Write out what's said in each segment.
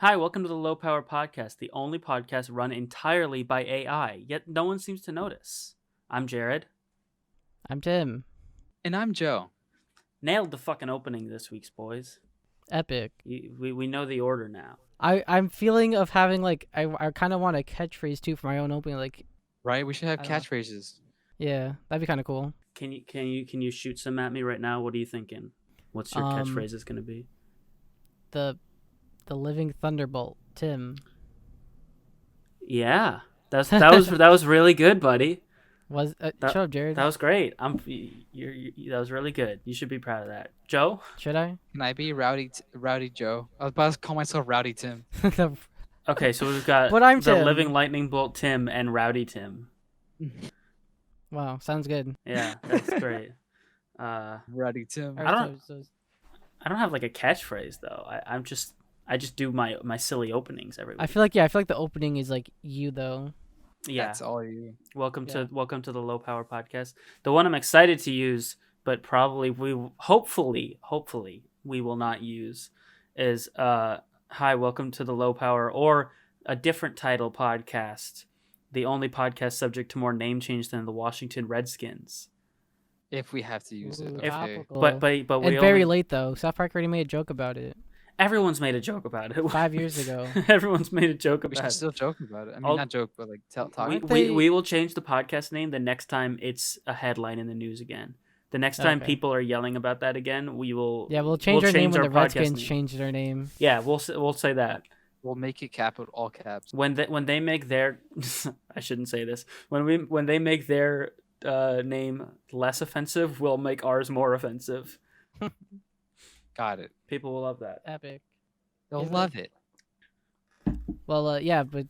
Hi, welcome to the Low Power Podcast, the only podcast run entirely by AI, yet no one seems to notice. I'm Jared. I'm Tim. And I'm Joe. Nailed the fucking opening this week's boys. Epic. We know the order now. I'm feeling of having I kind of want a catchphrase too for my own opening. Right? We should have I don't know. catchphrases. Yeah, that'd be kind of cool. Can you shoot some at me right now? What are you thinking? What's your catchphrase is going to be? The living thunderbolt, Tim. Yeah, that was really good, buddy. Shut up, Jared. That was great. That was really good. You should be proud of that, Joe. Should I? Can I be Rowdy Joe? I was about to call myself Rowdy Tim. Okay, so we've got But I'm the Tim. Living Lightning Bolt Tim and Rowdy Tim. Wow, sounds good. Yeah, that's great. Rowdy Tim. All I right, don't- so- I don't have like a catchphrase though. I just do my silly openings every week. I feel like the opening is like you though. Yeah. That's all you. Welcome to the Low Power Podcast. The one I'm excited to use, but probably hopefully we will not use is hi, welcome to the Low Power, or a different title podcast, the only podcast subject to more name change than the Washington Redskins. If we have to use it. Ooh, Okay. topical. But we And very only, late though. South Park already made a joke about it everyone's made a joke about it. 5 years ago. Everyone's made a joke We about should it. still joke about it. I mean, I'll- not joke, but like talk. Why- We will change the podcast name the next time it's a headline in the news again. The next time Okay. people are yelling about that again, we will. Yeah, we'll change our name when our the podcast Redskins name. change their name. Yeah, we'll say that We'll make it all caps. when they make their. I shouldn't say this. When they make their name less offensive, we'll make ours more offensive. Got it. People will love that. Epic. They'll Yeah. love it. Well, yeah, but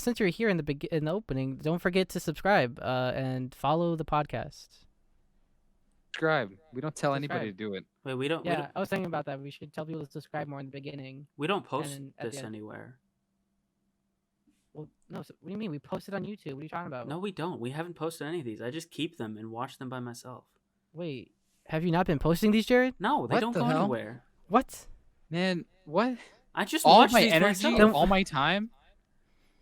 since you're here in the opening, don't forget to subscribe and follow the podcast. Subscribe. We don't tell anybody to Subscribe. do it. Wait, we don't. Yeah, I was thinking about that. We should tell people to subscribe more in the beginning. We don't post then at the this end- anywhere. Well, no, what do you mean? We posted on YouTube. What are you talking about? No, we don't. We haven't posted any of these. I just keep them and watch them by myself. Wait, have you not been posting these, Jared? No, they What don't the go hell? anywhere. What? Man, what? I just All watch my these energy, myself. all my time.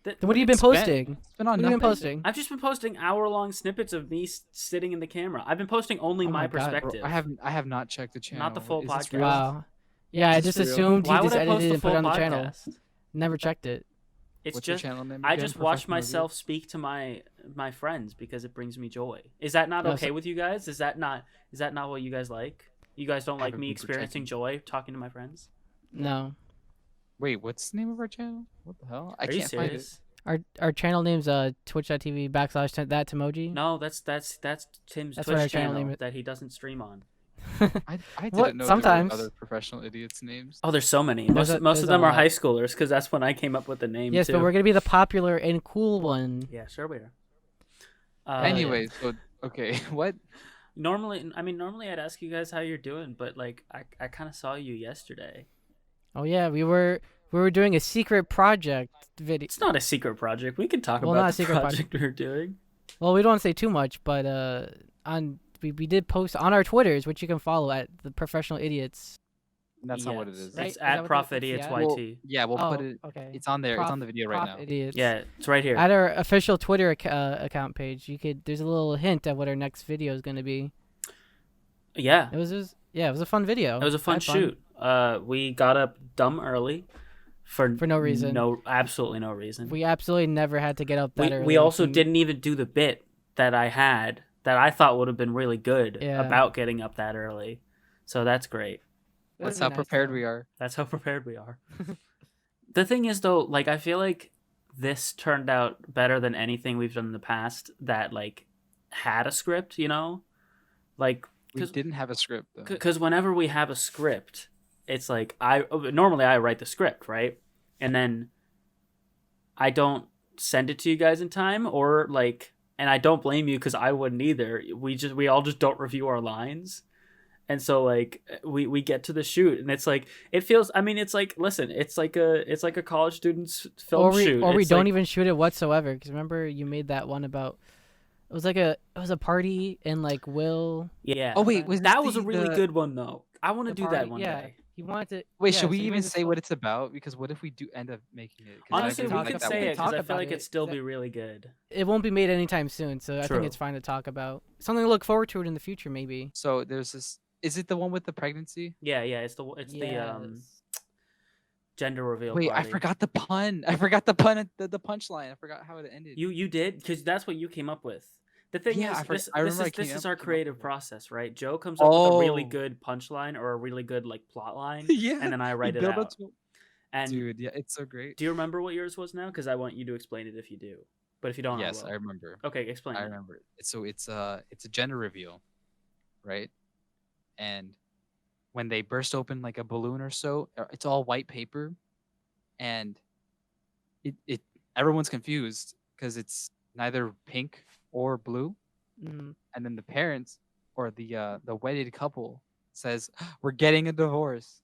Then what have you been spent- posting? It's been on What have you been nothing. posting? I've just been posting hour-long snippets of me sitting in the camera. I've been posting only Oh my my God, bro, perspective. I have not checked the channel. the full Is this podcast. real? Wow. Yeah, I Is just this real? assumed Why he would just I post edited the and put full it on the channel. podcast? Never checked it. It's What's just your channel name I again? just watch Professional Idiot? myself speak to my friends because it brings me joy. Is that not No, okay so- with you guys? Is that not what you guys like? You guys don't like Haven't me been experiencing joy talking to my friends? No. Wait, what's the name of our channel? What the hell? I Are you can't find it. serious? Our channel name's twitch.tv/that-emoji. No, that's Tim's That's what our Twitch channel channel name is. that he doesn't stream on. I didn't What? know Sometimes. there were other professional idiots' names. Oh, there's so many. There's Most a- of them there's are a- high schoolers because that's when I came up with the name. Yes, too. but we're gonna be the popular and cool one. Yeah, sure we are. Anyway, so okay, what? Normally I'd ask you guys how you're doing, but like I kind of saw you yesterday. Oh yeah, we were doing a secret project video. It's not a secret project. We can talk Well, about not a the secret project we're doing. Well, we don't want to say too much, but we did post on our Twitters, which you can follow at the Professional Idiots. That's not what it Yes. is. Right? It's Is that at what Prof it is? Idiots Yeah. YT. Yeah, we'll put it. Okay. It's on there. It's on the video right Prof now. Idiots. Yeah, it's right here. At our official Twitter account page, there's a little hint at what our next video is going to be. Yeah, It was a fun video. it was a I fun had shoot. We got up dumb early for no reason. Absolutely no reason. We absolutely never had to get up that early. We also didn't even do the bit that I had that I thought would have been really good Yeah. about getting up that early. So that's great. That's how prepared we are. That's how prepared we are. The thing is, though, like I feel like this turned out better than anything we've done in the past that like had a script. You know, like We didn't have a script though. because whenever we have a script, it's like normally I write the script, right, and then I don't send it to you guys in time, or like, and I don't blame you because I wouldn't either. We all just don't review our lines. And so like we get to the shoot and it's like it feels, I mean, it's like, listen, it's like a college student's film shoot. Or we It's don't like- even shoot it whatsoever. Because remember you made that one about it was a party and like Will. Yeah. Oh wait, was that this was a really the- good one though. I want to The do that party- one yeah. day. He wanted to. Wait, yeah, should we so he even wanted to say slow- what it's about? Because what if we do end up making it? 'Cause I Honestly, feel we talk could that say would it be- because I talk feel about like it, it'd still 'cause be really good. It won't be made anytime soon, so I True. think it's fine to talk about. Something to look forward to it in the future, maybe. So there's this. Is it the one with the pregnancy? Yeah, it's the Yes. gender reveal Wait, I party. forgot the pun. I forgot the pun at the punchline. I forgot how it ended. You did because that's what you came up with. The thing Yeah, is, I remember I this is came our up with creative it. process, right? Joe comes up with a really Oh. good punchline or a really good like plot line, Yeah. and then I write you it build up out. to- And Dude, yeah, it's so great. do you remember what yours was now? Because I want you to explain it if you do. But if you don't, Yes, I I will. remember. Okay, explain I it. remember. So it's a gender reveal, right? And when they burst open like a balloon or so, it's all white paper, and it everyone's confused because it's neither pink or blue. Mm. And then the parents or the wedded couple says, "We're getting a divorce."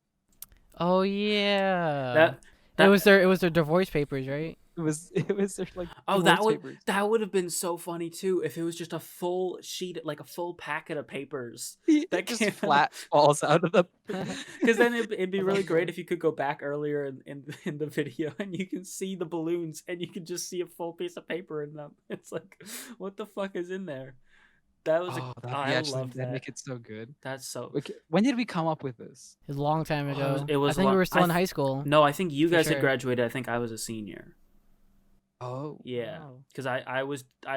Oh yeah. That it was their divorce papers, right? It was their, like Oh, divorce papers. that would have been so funny too if it was just a full sheet, like a full packet of papers. That just flat falls out of the. Because then it'd be I really love great that. if you could go back earlier in the video and you can see the balloons and you can just see a full piece of paper in them. It's like, what the fuck is in there? That was I loved that'd that. make it so good. That's so. Okay, when did we come up with this? It was a long time ago. it was I think we long- were still I in th- high school. No, I think you For guys sure. had graduated. I think I was a senior. Oh, Yeah, Wow. because I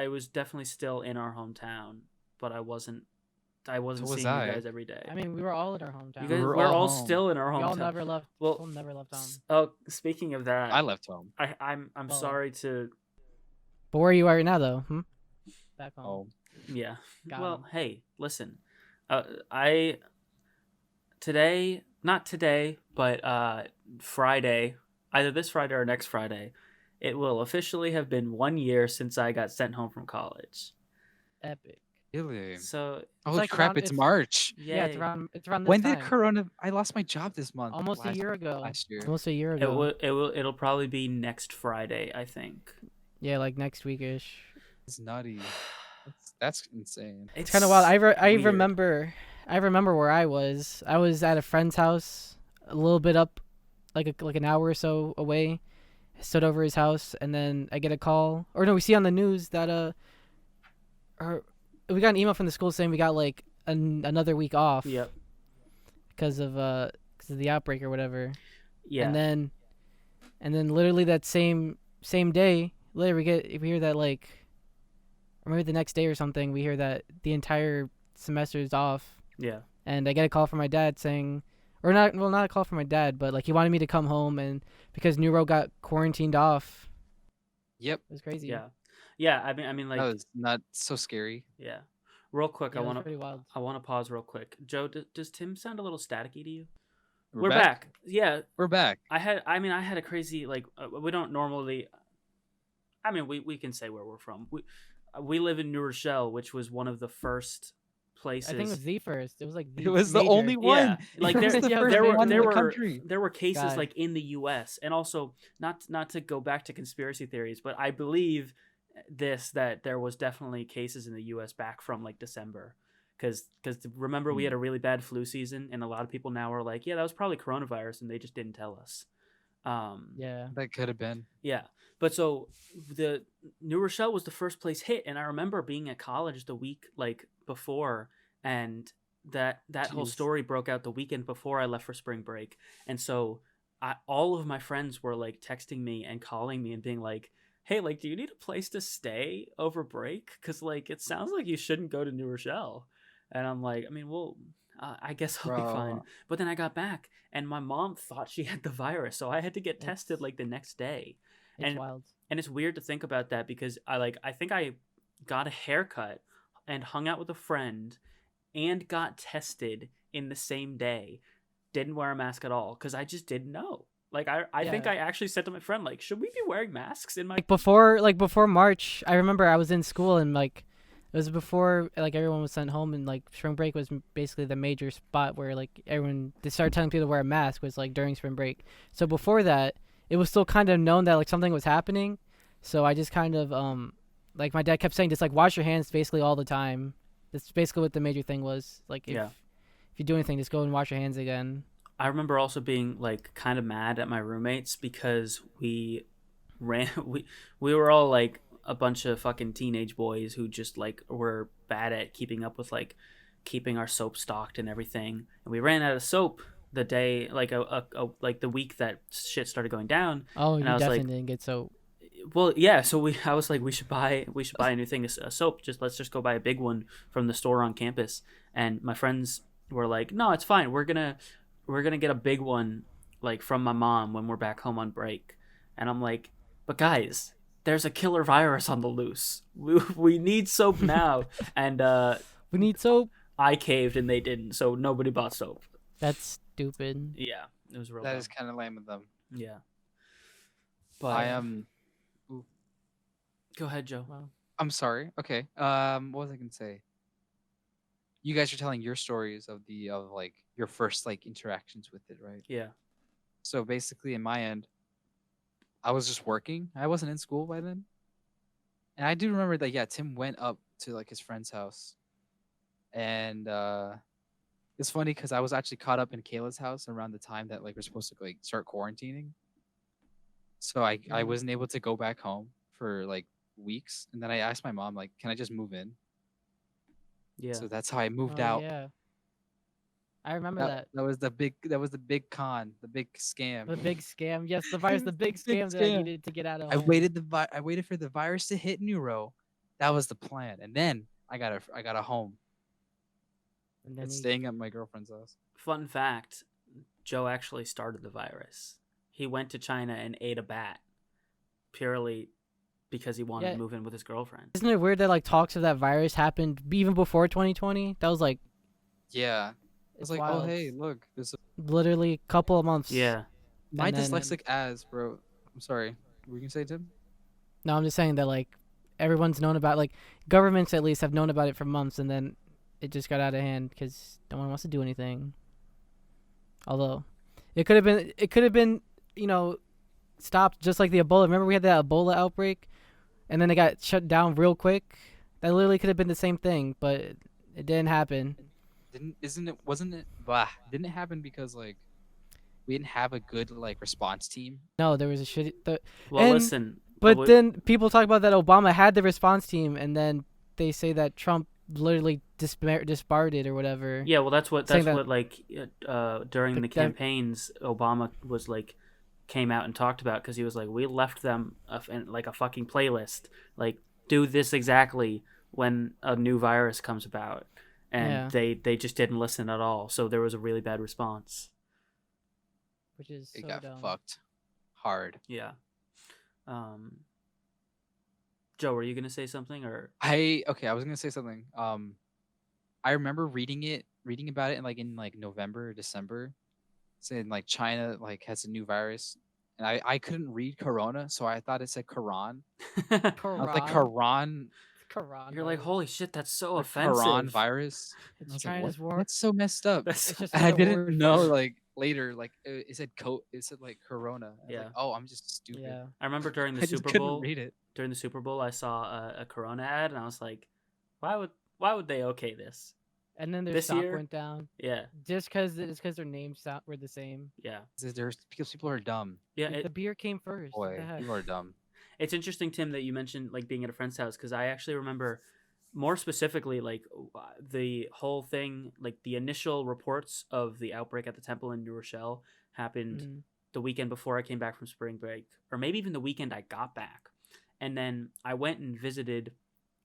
was definitely still in our hometown, but I wasn't So was seeing you I. guys every day. I mean, we were all in our hometown. You guys, were we're all all home. still in our we all hometown. never left. Well, We'll never left home. Oh, speaking of that, I left home. I'm Oh. sorry to But where you are right now, though? Back home. Oh, yeah. Got Well, 'em. hey, listen, not today, but Friday, either this Friday or next Friday, it will officially have been 1 year since I got sent home from college. Epic. really? So Holy like crap! around- It's it's- March. Yeah, it's yay. around. It's around this When time. did Corona? I lost my job this month. Almost a year ago. Last year. Almost a year It ago. it'll probably be next Friday, I think. Yeah, like next weekish. It's nutty. That's insane. It's kind of wild. I weird. remember where I was. I was at a friend's house, a little bit up, like an hour or so away. I stood over his house, and then I get a call, or no, we see on the news that we got an email from the school saying we got like another week off Yep. because of the outbreak or whatever. Yeah. And then literally that same day, later we hear that like, or maybe the next day or something, we hear that the entire semester is off. Yeah. And I get a call from my dad saying, or not a call from my dad, but like he wanted me to come home, and because Neuro got quarantined off. Yep. It was crazy. Yeah. Yeah. I mean, like, That was not so scary. yeah. Real quick, Yeah, I it was want pretty wild. to pause real quick. Joe, does Tim sound a little staticky to you? We're back. Yeah. We're back. I had a crazy like we don't normally. I mean, we can say where we're from. We live in New Rochelle, which was one of the first places. I think it was the first. It was like It was the major. only one. Yeah, like It was there, the yeah, first there were one there in the were country. there were cases God. like in the U.S. and also not to go back to conspiracy theories, but I believe that there was definitely cases in the U.S. back from like December, because remember we had a really bad flu season, and a lot of people now are like, yeah, that was probably coronavirus, and they just didn't tell us. Yeah. That could have been. Yeah. But so the New Rochelle was the first place hit, and I remember being at college the week like before, and that whole Jeez. story broke out the weekend before I left for spring break. And so all of my friends were like texting me and calling me and being like, "Hey, like, do you need a place to stay over break? Cuz like it sounds like you shouldn't go to New Rochelle." And I'm like, I mean, well, I guess I'll be fine. Bro. But then I got back, and my mom thought she had the virus, so I had to get tested like the next day. It's wild. And it's weird to think about that because I think I got a haircut and hung out with a friend and got tested in the same day. Didn't wear a mask at all because I just didn't know. Like I think Yeah. I actually said to my friend, like, should we be wearing masks in my Before March, I remember I was in school, and like it was before like everyone was sent home, and like spring break was basically the major spot where like they started telling people to wear a mask was like during spring break. So before that, it was still kind of known that like something was happening. So I just kind of like my dad kept saying just like wash your hands basically all the time. That's basically what the major thing was. Like if you do anything, just go and wash your hands again. I remember also being like kind of mad at my roommates because ran we were all like a bunch of fucking teenage boys who just like were bad at keeping up with like keeping our soap stocked and everything, and we ran out of soap the day like like the week that shit started going down. Oh, And you I was like, definitely didn't get so. well, yeah, so I was like, we should buy a new thing of soap. Just let's just go buy a big one from the store on campus. And my friends were like, no, it's fine. We're gonna get a big one like from my mom when we're back home on break. And I'm like, but guys, there's a killer virus on the loose. We need soap now. And We need soap. I caved and they didn't, so nobody bought soap. That's stupid. Yeah, it was real. That dumb. is kind of lame of them. Yeah, but I am. Go ahead, Joe. Wow. I'm sorry. Okay. What was I gonna say? You guys are telling your stories of like your first like interactions with it, right? Yeah. So basically, in my end, I was just working. I wasn't in school by then, and I do remember that. Yeah, Tim went up to like his friend's house, and it's funny because I was actually caught up in Kayla's house around the time that like we're supposed to like start quarantining. So I Mhm. wasn't able to go back home for like weeks, and then I asked my mom like, "Can I just move in?" Yeah. So that's how I moved Oh, out. yeah. I remember That that. that was the big con, the big scam. The big scam. Yes, the virus, the big Big scam that I scam. needed to get out of I home. waited for the virus to hit Neuro. That was the plan, and then I got a home. And then It's he, staying at my girlfriend's house. Fun fact: Joe actually started the virus. He went to China and ate a bat purely because he wanted Yeah. to move in with his girlfriend. isn't it weird that like talks of that virus happened even before 2020? That was like Yeah, I was it's like, oh wild. hey, look, this Literally a couple of months. Yeah. my And then- dyslexic ass, bro. I'm sorry. What were you gonna say, Tim? No, I'm just saying that like everyone's known about like governments at least have known about it for months, and then it just got out of hand because no one wants to do anything. Although it could have been stopped just like the Ebola. Remember we had that Ebola outbreak, and then it got shut down real quick. That literally could have been the same thing, but it didn't happen. Didn't it happen because like we didn't have a good like response team? No, there was a shitty. Well, And- listen. But then people talk about that Obama had the response team, and then they say that Trump literally disbarred it or whatever. Yeah, well, that's saying that- what like during the that- campaigns, Obama was like came out and talked about because he was like, we left them like a fucking playlist, like do this exactly when a new virus comes about, and they just didn't listen at all. So there was a really bad response. Which is It so got dumb. fucked hard. Yeah. Joe, were you gonna say something or? I was gonna say something. I remember reading about it in like November or December, saying like China like has a new virus, and I couldn't read Corona, so I thought it said Quran. I was like Quran, Quran. You're like, holy shit, that's so the offensive. Quran virus. And It's I was like, China's what? war. That's so messed up. That's It's just And I another didn't word know for- like later like it said it said like Corona. I was Yeah. like, oh, I'm just stupid. Yeah. I remember during the I just Super couldn't Bowl. read it. During the Super Bowl, I saw a Corona ad, and I was like, why would they okay this? And then their This stock year? went down Yeah, just because their names were the same. yeah, There's because people are dumb. yeah. The beer came first. What Boy, the heck? people are dumb. It's interesting, Tim, that you mentioned like being at a friend's house because I actually remember more specifically like the whole thing, like the initial reports of the outbreak at the temple in New Rochelle happened Mhm. the weekend before I came back from spring break, or maybe even the weekend I got back. And then I went and visited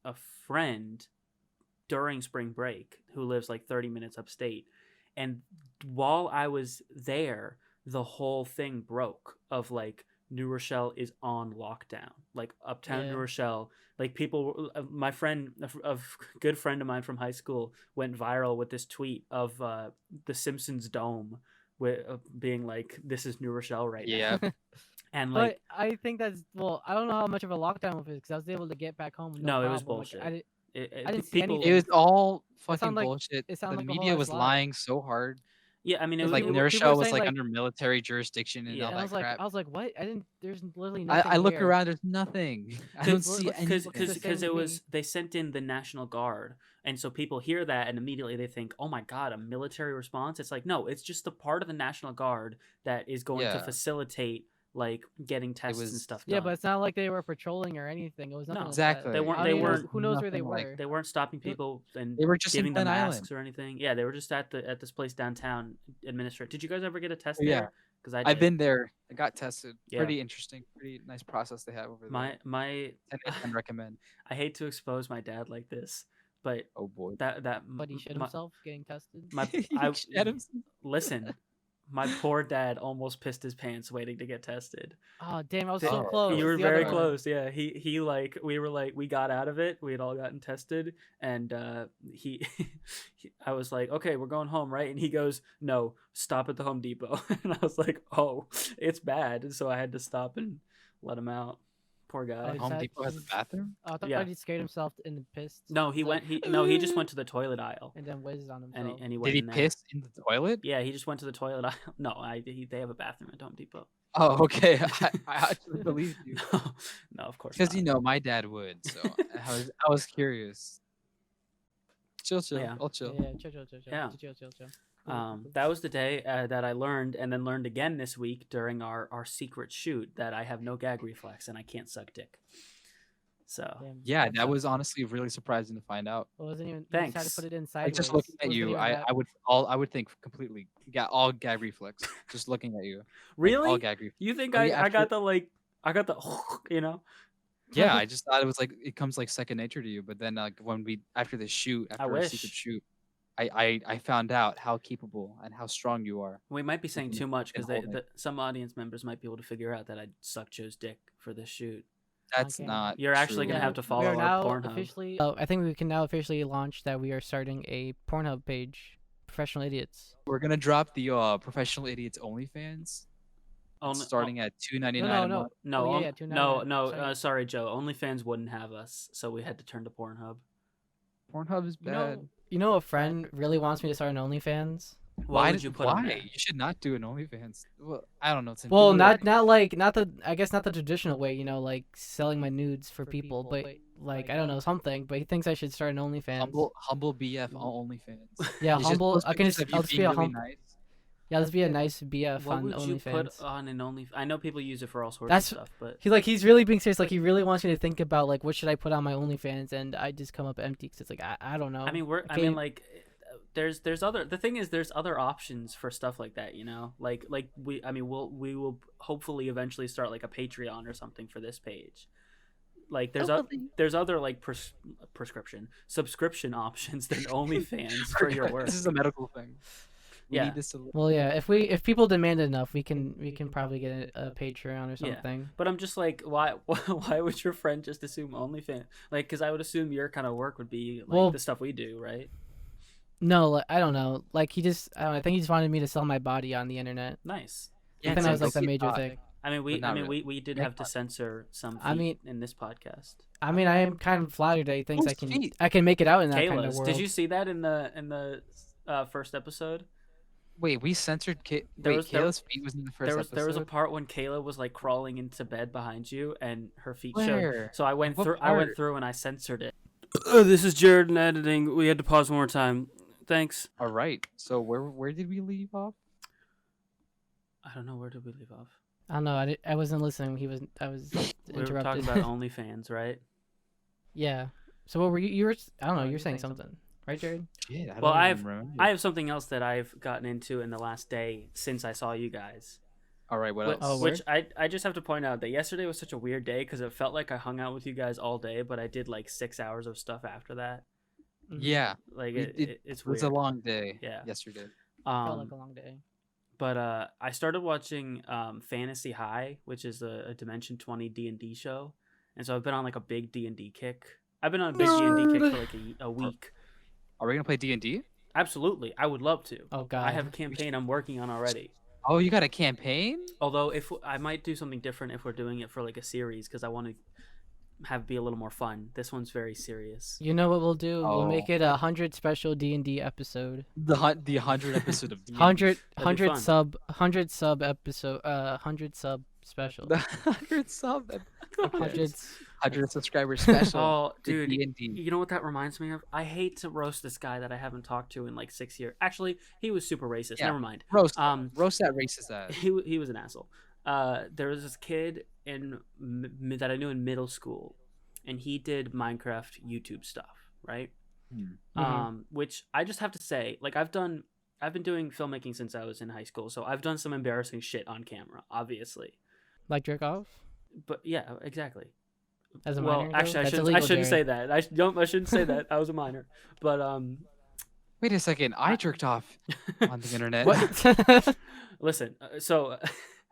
a friend during spring break who lives like 30 minutes upstate. And while I was there, the whole thing broke of like New Rochelle is on lockdown. Like uptown New Yeah. Rochelle, like people, my friend, a good friend of mine from high school went viral with this tweet of the Simpsons Dome with being like, this is New Rochelle right Yeah. now. And like, But I think that's I don't know how much of a lockdown it was because I was able to get back home. With No, no it was problem. Like, bullshit. I didn't see people, anything. It was all sound fucking like- bullshit. it sounded The like a whole media ass was lie. lying so hard. Yeah, I mean, it Because was, Like people, Nurse people were Show was saying like like, under military jurisdiction and Yeah. all and that crap. I was like, what? I didn't. There's literally I nothing look here. around, there's nothing. I don't see Look, any. looks the same because to it me. was they sent in the National Guard, and so people hear that and immediately they think, oh my god, a military response. It's like, no, it's just the part of the National Guard that is going to Yeah, facilitate like getting tests and was stuff Yeah, done. but it's not like they were patrolling or anything. It was nothing No, like that. exactly. they weren't. I They don't even know weren't. who knows where they nothing like were. They weren't stopping Who- people and They were just in giving them Glen masks Island. or anything. Yeah, they were just at this place downtown administrative. Did you guys ever get a test Yeah. there? Because I I've did. been there. I got tested. Yeah. Pretty interesting. Pretty nice process they have over there. my 10 out of 10 recommend. I hate to expose my dad like this, but Oh boy. that But he shit my, himself getting tested. my He I shat himself. listen. My poor dad almost pissed his pants waiting to get tested. Oh damn! I was Th- so Oh. close. You were The other very one. close. Yeah, he like we were like we got out of it. We had all gotten tested, and he, I was like, okay, we're going home, right? And he goes, no, stop at the Home Depot. And I was like, oh, it's bad. And so I had to stop and let him out. Poor guy. Oh, Home that- Depot has a bathroom? Oh, I thought Yeah. he scared himself and pissed. No, he went. He just went to the toilet aisle, and then whizzed on himself. and he went. Did he in there. piss in the toilet? Yeah, he just went to the toilet aisle. No, they have a bathroom at Home Depot. Oh, okay. I actually believe you. No, of course. Because not. my dad would. So I was curious. Chill. Yeah. I'll chill. Yeah, chill. Yeah. Chill. That was the day that I learned, and then learned again this week during our secret shoot, that I have no gag reflex and I can't suck dick. So Damn, Yeah, that's that not- was honestly really surprising to find out. It wasn't even. You just had Thanks. to put it in Like sideways. just looking It at wasn't you, even that- I would think completely got all gag reflex just looking at you. Like, really, all gag reflex. you think Oh, yeah, I got after- the I got the you know. Yeah, I just thought it was like it comes like second nature to you. But then like when we after the shoot, after our secret wish. shoot, I found out how capable and how strong you are. We might be saying can- too much can because hold it. some audience members might be able to figure out that I sucked Joe's dick for this shoot. That's Okay. not. You're actually true. gonna have to we follow are our now Pornhub. officially. Oh, I think we can now officially launch that we are starting a Pornhub page, Professional Idiots. We're gonna drop the professional idiots OnlyFans. Only- Starting at $2.99 No, a no. month. No, Oh, yeah, on- yeah, no, $2.99. no. Sorry. Sorry, Joe. OnlyFans wouldn't have us, so we had to turn to Pornhub. Pornhub is bad. You know, a friend really wants me to start an OnlyFans. Why would you put 'em why? there? You should not do an OnlyFans. Well, I don't know. Tim. Well, People not are- not the I guess not the traditional way, you know, like selling my nudes for people, but like I don't know something. But he thinks I should start an OnlyFans. humble BF on OnlyFans. Yeah, You just humble. post I can pictures just of you I'll just be being a really humble. nice. Yeah, let's be a nice BF What on would you put OnlyFans. on an Only? I know people use it for all sorts That's- of stuff, but He's really being serious. Like he really wants me to think about like what should I put on my OnlyFans, and I just come up empty because it's like I don't know. I mean, like, there's other. The thing is, there's other options for stuff like that. You know, like we. I mean, we will hopefully eventually start like a Patreon or something for this page. Like there's other like prescription subscription options than OnlyFans for your work. This is a medical thing. We Yeah. need this to. Well, yeah. If people demand enough, we can probably get a Patreon or Yeah. something. But I'm just like, why would your friend just assume OnlyFans? Like, because I would assume your kind of work would be like Well- the stuff we do, right? No, like, I don't know. Like he just I don't know, I think he just wanted me to sell my body on the internet. Nice. I think that was like the major thing. I mean, But not really. we did Make have to censor some feet I mean- in this podcast. I mean, I am kind of flattered that he thinks Whose feet? I can make it out in that kind of Kayla's. world. Did you see that in the first episode? Wait, we censored There was- there- Kayla's feet was in the first There was a episode? part when Kayla was like crawling into bed behind you and her feet showed. Where? So I went What through part? and I censored it. This is Jared in editing. We had to pause one more time. Thanks. All right. So where did we leave off? I don't know, where did we leave off? I don't know. I wasn't listening. I was We were interrupted. talking about OnlyFans, right? Yeah. So what were you? You were. I don't know. Oh, You're you're saying saying something, right, Jared? Shit, I Well, don't I've- even remember. I have something else that I've gotten into in the last day since I saw you guys. All right. What Wh- else? Oh, Which I just have to point out that yesterday was such a weird day because it felt like I hung out with you guys all day, but I did like 6 hours of stuff after that. Yeah, Like We- it's it was weird. a long day. Yeah. Yesterday. Felt like a long day. But I started watching Fantasy High, which is a Dimension 20 D&D show, and so I've been on like a big D&D kick. I've been on a big D&D kick for like a week. Are we gonna play D&D? Absolutely, I would love to. Oh God. I have a campaign I'm working on already. Oh, you got a campaign? Although if I might do something different if we're doing it for like a series because I want to be a little more fun. This one's very serious. You know what we'll do? We'll make Oh. it 100 special D&D episode. The 100 episode of D&D. 100 That'd be 100 sub episode 100 sub special. The 100 sub. 100 100 subscriber special. Oh, to dude, D&D. you know what that reminds me of? I hate to roast this guy that I haven't talked to in like 6 years. Actually, he was super racist. Yeah. Never mind. Roast that racist ass. He was an asshole. There was this kid that I knew in middle school, and he did Minecraft YouTube stuff, right? Which I just have to say, like I've been doing filmmaking since I was in high school, so I've done some embarrassing shit on camera, obviously. Like jerk off? But yeah, exactly. As a Well, minor, though? actually, I That's shouldn't. I illegal, shouldn't say Jared. that. I shouldn't say that. I was a minor, but Wait a second. I jerked off on the internet. What? listen. So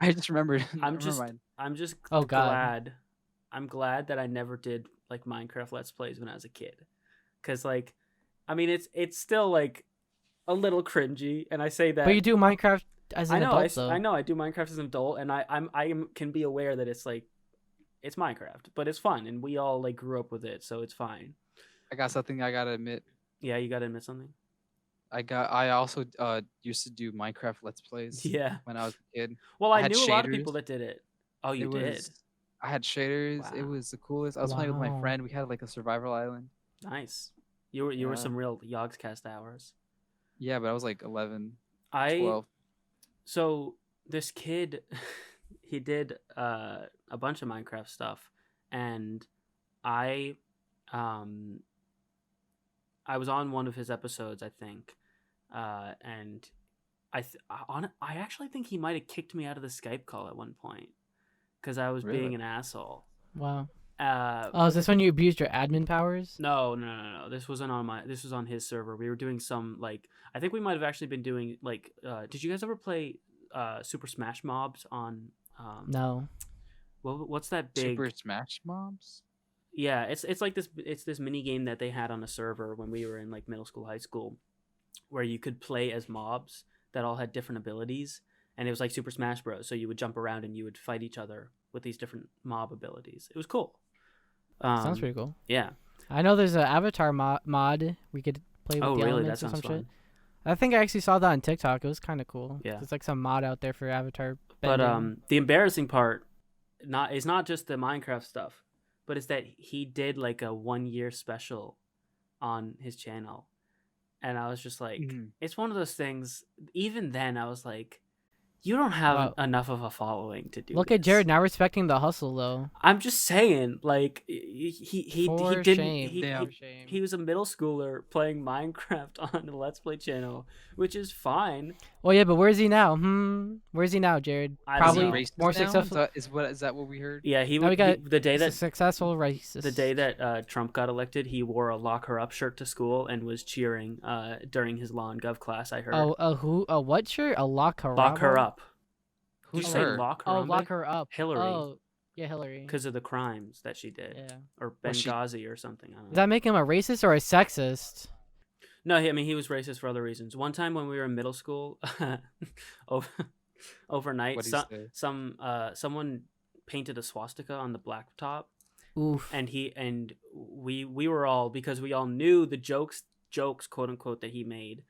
I just remembered. I'm Never mind. just Oh, God. glad. I'm glad that I never did like Minecraft Let's Plays when I was a kid, because like, I mean, it's still like a little cringy, and I say that. But you do Minecraft as an I know, adult, though. I know, I do Minecraft as an adult, and I can be aware that it's like, it's Minecraft, but it's fun, and we all like grew up with it, so it's fine. I got something I gotta admit. Yeah, you gotta admit something. I also used to do Minecraft Let's Plays Yeah. when I was a kid. Well, I I had knew a lot of shaders. people that did it. Oh, you It did? was- I had shaders. It Wow. was the coolest. I was playing with my Wow. friend. We had like a survival island. Nice. You were Yeah. some real Yogscast hours. Yeah, but I was like 11, I 12. So this kid, he did a bunch of Minecraft stuff, and I was on one of his episodes, I think, and I actually think he might have kicked me out of the Skype call at one point because I was being Really? an asshole. Wow. Uh, Oh, is this when you abused your admin powers? No. This wasn't on my. This was on his server. We were doing some like. I think we might have actually been doing like. Did you guys ever play Super Smash Mobs on? No. What's that big? Super Smash Mobs? Yeah, it's like this. It's this mini game that they had on a server when we were in like middle school, high school, where you could play as mobs that all had different abilities, and it was like Super Smash Bros. So you would jump around and you would fight each other with these different mob abilities. It was cool. Sounds pretty cool. Yeah. I know there's an Avatar mod we could play with Oh, the really? That elements or sounds some fun. shit. I think I actually saw that on TikTok. It was kind of cool. Yeah. There's like some mod out there for Avatar. But bending. the embarrassing part is not just the Minecraft stuff, but it's that he did like a 1-year special on his channel. And I was just like, Mhm. it's one of those things. Even then, I was like, you don't have Wow. enough of a following to do Look at this. Jared now respecting the hustle though. I'm just saying, like he For didn't. shame. Damn. He was a middle schooler playing Minecraft on a Let's Play channel, which is fine. Oh yeah, but where's he now? Where's he now, Jared? I don't Is he know. Probably racist more now? successful. Is that what we heard? Yeah, he Now we would. got- The day He's a that successful racist. The day that Trump got elected, he wore a Lock Her Up shirt to school and was cheering during his law and gov class. I heard. who? A what shirt? A lock her Lock her up. Did Who's you say her? lock her Oh, up? lock her up. Hillary. Oh, yeah, Hillary. Because of the crimes that she did, Yeah. or Was she- Benghazi or something. I don't know. Does that make him a racist or a sexist? No, I mean he was racist for other reasons. One time when we were in middle school, overnight, What'd he say? someone painted a swastika on the blacktop, Oof. and we were all, because we all knew the jokes quote unquote that he made.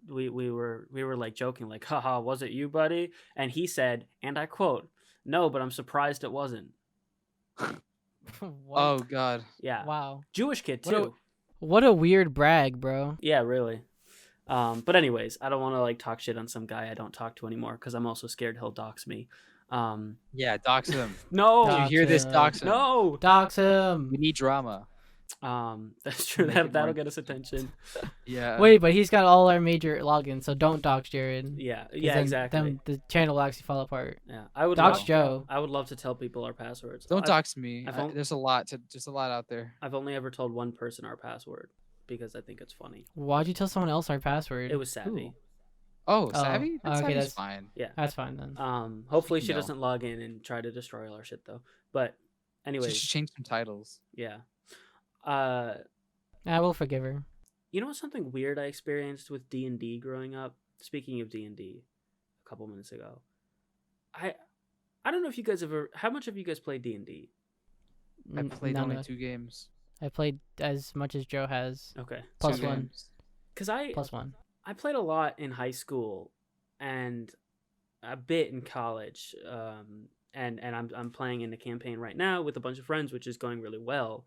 We were like joking like, haha, was it you, buddy? And he said, and I quote, no, but I'm surprised it wasn't. What? Oh God. Yeah. Wow. Jewish kid What a- too. What a weird brag, bro. Yeah, really. But anyways, I don't want to like talk shit on some guy I don't talk to anymore because I'm also scared he'll dox me. Yeah, dox him. No, Did you hear this? him. Dox him. no. Dox him. We need drama. That's true. Make it That'll more get us attention. Yeah. Wait, but he's got all our major logins, so don't dox Jared. Yeah, 'Cause yeah, then- exactly. Then the channel will actually fall apart. Yeah, I would Dox love, Joe. I would love to tell people our passwords. Don't I've- dox me. I've on- There's a lot out there. I've only ever told one person our password because I think it's funny. Why'd you tell someone else our password? It was Savvy. Oh, Oh, Savvy? okay, Savvy's that's- fine. That's fine then. Hopefully she No. doesn't log in and try to destroy all our shit though. But She anyways, should change some titles. yeah. I will forgive her. You know something weird I experienced with D&D growing up? Speaking of D&D, a couple minutes ago. I don't know if you guys ever... How much have you guys played D&D? I played No, only no. 2 games. I played as much as Joe has. Okay. Plus Two one. games. Because I Plus one. played a lot in high school and a bit in college. And I'm playing in a campaign right now with a bunch of friends, which is going really well.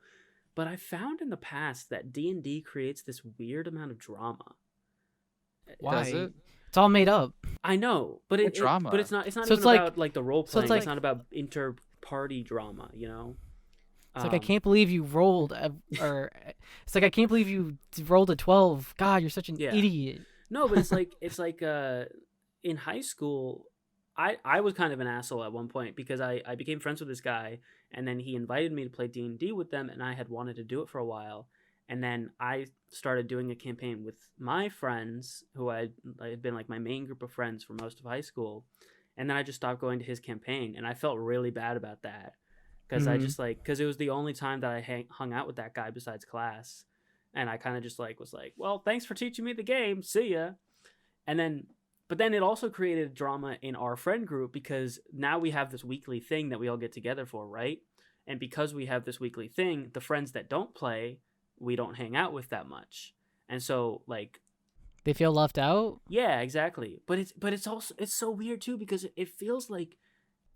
But I found in the past that D&D creates this weird amount of drama. Why? Does it? It's all made up. I know, but What drama? but it's not So even it's like- about like the role so it's playing. It's like- not about inter-party drama, you know. It's like I can't believe you rolled, or it's like I can't believe you rolled a 12. God, you're such an Yeah. idiot. No, but it's like in high school, I was kind of an asshole at one point because I became friends with this guy, and then he invited me to play D&D with them, and I had wanted to do it for a while, and then I started doing a campaign with my friends who I had been like my main group of friends for most of high school, and then I just stopped going to his campaign, and I felt really bad about that because I just because it was the only time that I hung out with that guy besides class, and I kind of just was like, well, thanks for teaching me the game, see ya. And then but then it also created drama in our friend group because now we have this weekly thing that we all get together for, right? And because we have this weekly thing, the friends that don't play, we don't hang out with that much. And so like They feel left out. yeah, exactly. But it's also it's so weird too because it feels like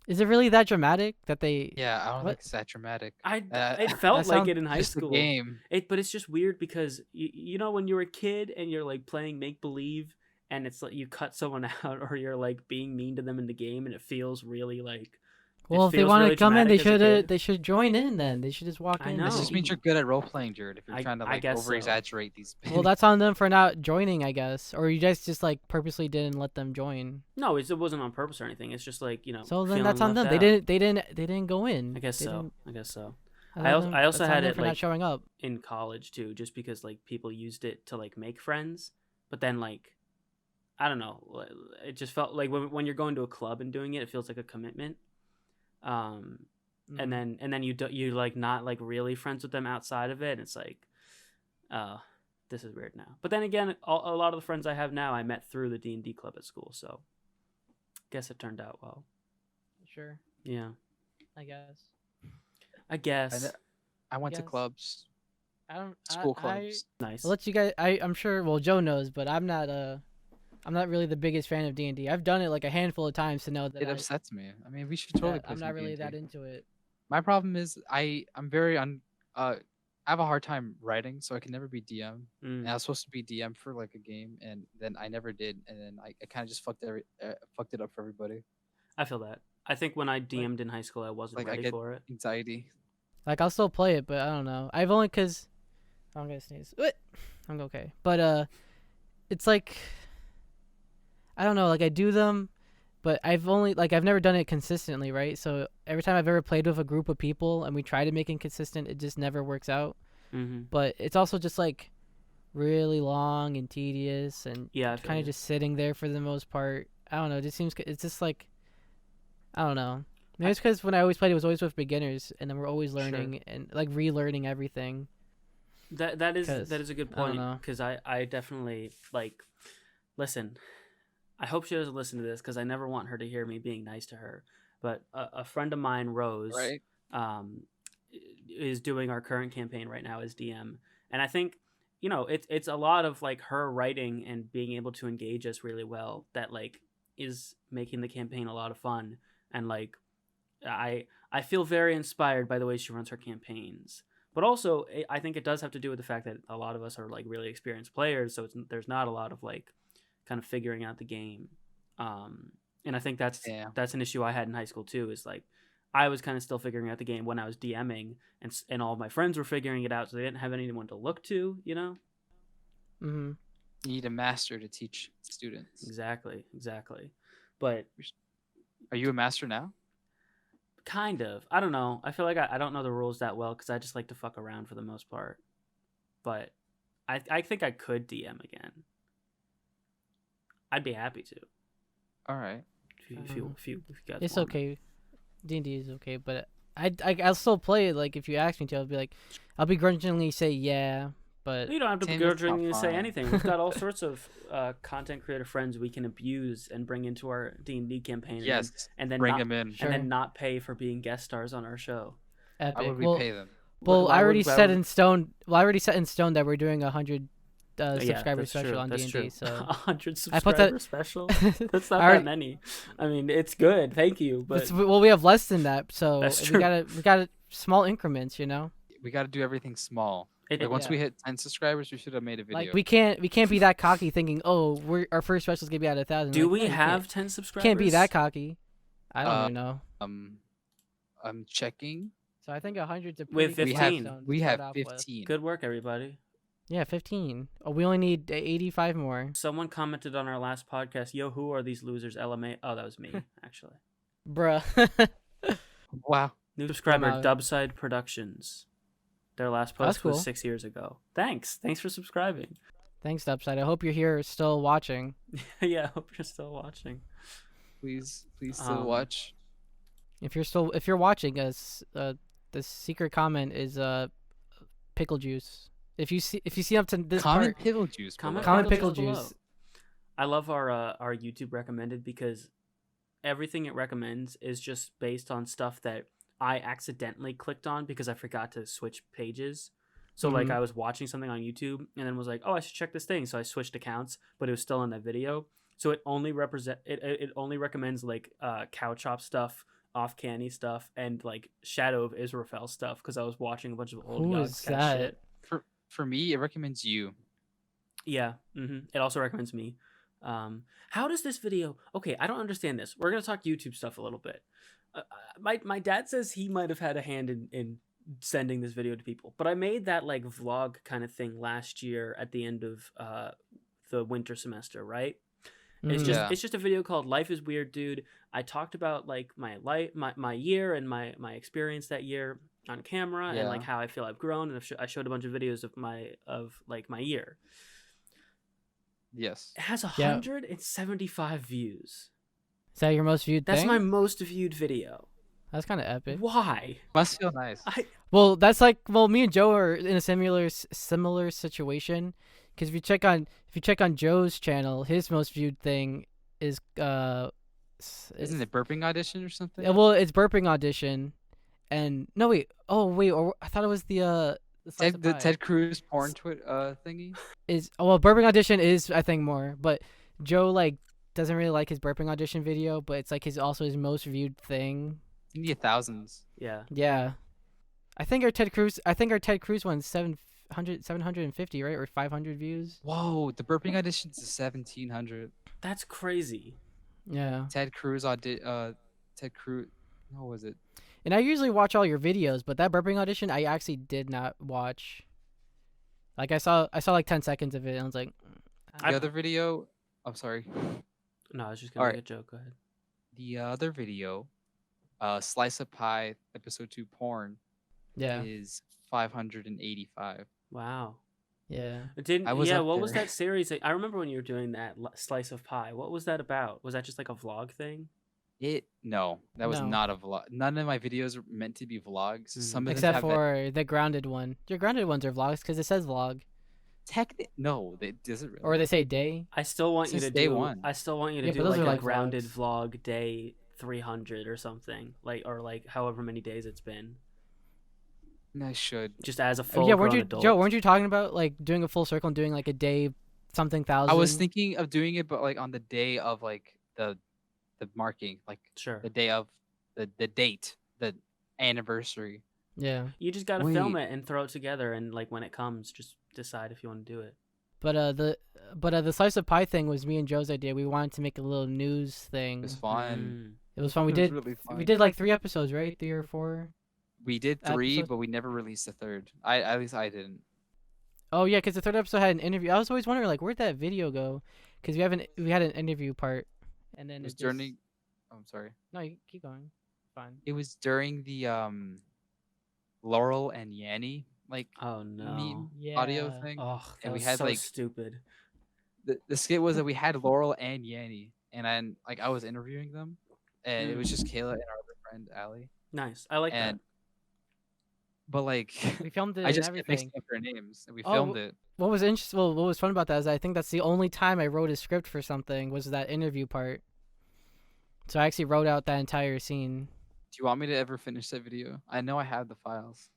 Is it really that dramatic that they? Yeah, I don't What? think it's that dramatic. it felt That like sounds it in high Just school. the game. But it's just weird because you know when you're a kid and you're like playing make believe and it's like you cut someone out or you're like being mean to them in the game and it feels really like Well, if they want to come in, they should join in. Then they should just walk I in. know. This just means you're good at role playing, Jared. If you're trying to I like guess over exaggerate these. Well, that's on them for not joining, I guess. Or you guys just like purposely didn't let them join. No, it wasn't on purpose or anything. It's just like So then feeling that's on them. left They out. didn't go in. I guess They so. didn't- I guess so. that's I on also- them- I also that's on had them it, for like- not showing up. In college too, just because like people used it to like make friends, but then like I don't know, it just felt like when you're going to a club and doing it, it feels like a commitment. And then you like not like really friends with them outside of it. And it's like, this is weird now. But then again, a lot of the friends I have now I met through the D&D club at school, so guess it turned out well. Sure, Yeah, I guess. I guess. I went to Yes. clubs, I don't. school clubs. Nice. I'll let you guys. I'm sure. Well, Joe knows, but I'm not. I'm not really the biggest fan of D&D. I've done it like a handful of times to know that It upsets me. I mean, we should totally. Play I'm some not really D&D. that into it. My problem is I'm very I have a hard time writing, so I can never be DM. Mm. And I was supposed to be DM for like a game, and then I never did, and then I kind of just fucked it up for everybody. I feel that. I think when I DM'd in high school, I wasn't Like I ready get for it. anxiety. Like I'll still play it, but I don't know. I've only cause I'm gonna sneeze. I'm okay. But it's like I don't know. Like I do them, but I've never done it consistently, right? So every time I've ever played with a group of people and we try to make it consistent, it just never works out. Mm-hmm. But it's also just like really long and tedious and Yeah, kind of just sitting there for the most part. I don't know. It just seems it's just like I don't know. Maybe it's because when I always played, it was always with beginners, and then we're always learning and like relearning everything. That is a good I don't point know. because I definitely like listen. I hope she doesn't listen to this because I never want her to hear me being nice to her. But a friend of mine, Rose, Right. is doing our current campaign right now as DM, and I think it's a lot of like her writing and being able to engage us really well that like is making the campaign a lot of fun, and like I feel very inspired by the way she runs her campaigns. But also, I think it does have to do with the fact that a lot of us are like really experienced players, so there's not a lot of like kind of figuring out the game. And I think that's an issue I had in high school too. Is like I was kind of still figuring out the game when I was DMing, and all of my friends were figuring it out, so they didn't have anyone to look to, Mm-hmm. You need a master to teach students. Exactly. But Are you a master now? kind of. I don't know. I feel like I don't know the rules that well because I just like to fuck around for the most part. But I think I could DM again. I'd be happy to. All right. If you guys It's want. okay. D&D is okay, but I'll still play it. Like if you ask me to, I'll begrudgingly say yeah. But You don't have to Tim, it's begrudgingly not say fun. anything. We've got all sorts of content creator friends we can abuse and bring into our D&D campaign. Yes. and then Bring not, them in. Sure. and then not pay for being guest stars on our show. Why Epic. would we Well, pay them? well, I already why set would- in stone. Well, I already set in stone that we're doing 100 Yeah, subscriber that's special true. on That's D&D. true. So 100 I put that. subscriber special. That's not I already- that many. I mean, it's good. Thank you, but well, we have less than that, so That's we true. gotta small increments, you know. We got to do everything small. it, Like once Yeah. we hit 10 subscribers, we should have made a video. Like we can't be that cocky thinking, oh, our first special's gonna be at 1,000. do Like, we no, you have can't. 10 subscribers? Can't be that cocky. I don't Uh, even know. I'm checking. So I think 100's a With pretty good 15. milestone to We start have off with. 15. Good work, everybody. Yeah, 15. Oh, we only need 85 more. Someone commented on our last podcast, "Yo, who are these losers?" LMA. Oh, that was me, actually. Bruh. Wow. New subscriber, out. Dubside Productions. Their last That's post was cool. 6 years ago. Thanks for subscribing. Thanks, Upside. I hope you're here still watching. Yeah, I hope you're still watching. Please still Um, watch. If you're watching us, the secret comment is pickle juice. If you see up to this Comment part, pickle juice. Comment pickle below. juice. I love our YouTube recommended because everything it recommends is just based on stuff that I accidentally clicked on because I forgot to switch pages. So like Mhm. I was watching something on YouTube and then was like, oh, I should check this thing. So I switched accounts, but it was still in that video. So it only it only recommends like cow chop stuff, off canny stuff, and like Shadow of Israfel stuff because I was watching a bunch of old Who Yogs is cat that? shit. For me, it recommends you. Yeah. It also recommends me. How does this video? Okay, I don't understand this. We're gonna talk YouTube stuff a little bit. My dad says he might have had a hand in sending this video to people, but I made that like vlog kind of thing last year at the end of the winter semester, right? It's Mhm. just Yeah. it's just a video called "Life Is Weird, Dude." I talked about like my life, my year, and my experience that year on camera, and like Yeah. how I feel I've grown, and I showed a bunch of videos of my year. Yes. It has Yeah. 175 views. Is that your most viewed That's thing? my most viewed video. That's kind of epic. Why? Must feel nice. Well, that's like me and Joe are in a similar situation because if you check on Joe's channel, his most viewed thing is Isn't it burping audition or something? well, it's burping audition, and no wait, or I thought it was the slice of The pie. Ted Cruz porn thingy. Burping audition is I think more, but Joe like doesn't really like his burping audition video, but it's like his most viewed thing. You need thousands. Yeah. Yeah, I think our Ted Cruz one's 750, right, or 500 views. Whoa, the burping audition's 1,700. That's crazy. Yeah, Ted Cruz Ted Cruz. What was it? and I usually watch all your videos, but that burping audition I actually did not watch. Like I saw like 10 seconds of it, and I was like, The other video. I'm sorry. No, I was just gonna Alright. make a joke. Go ahead. The other video, Slice of Pie episode 2 porn, yeah, is 585. Wow. yeah. It didn't. I was Yeah. up What was there. that series? I remember when you were doing that slice of pie. What was that about? Was that just like a vlog thing? No, that was No. not a vlog. None of my videos are meant to be vlogs. Mhm. Some of them Except have for the grounded one. Your grounded ones are vlogs because it says vlog, no, it doesn't really. or they say day. I still want you Since to day do. one. I still want you to Yeah, do but those like are a like grounded vlogs. vlog day 300 or something, like or like however many days it's been, I should. just as a full Yeah, grown weren't you adult. Joe? Weren't you talking about like doing a full circle and doing like a day something thousand? I was thinking of doing it, but like on the day of like the marking, like Sure. the day of the date, the anniversary. Yeah, You just gotta film Wait. it and throw it together, and like when it comes, just decide if you want to do it. but the slice of pie thing was me and Joe's idea. We wanted to make a little news thing. It was fun. It was fun. We It was did really fun. we did like 3 episodes, right? 3 or 4. We did 3, episodes? but we never released the third. At least I didn't. Oh yeah, because the 3rd episode had an interview. I was always wondering like where'd that video go? Because we had an interview part, and then It was just... during. Oh, I'm sorry. No, you keep going. Fine. It was during the Laurel and Yanny like Oh no. meme Yeah. audio thing. Oh, that And we was had, so like- stupid. The skit was that we had Laurel and Yanny, and then like I was interviewing them, and it was just Kayla and our other friend Allie. Nice. I like And that. but like We filmed it I and just kept everything. mixing up their names, and we Oh, filmed it. What was what was fun about that is I think that's the only time I wrote a script for something was that interview part. So I actually wrote out that entire scene. you want me to ever finish that video? I know I have the files.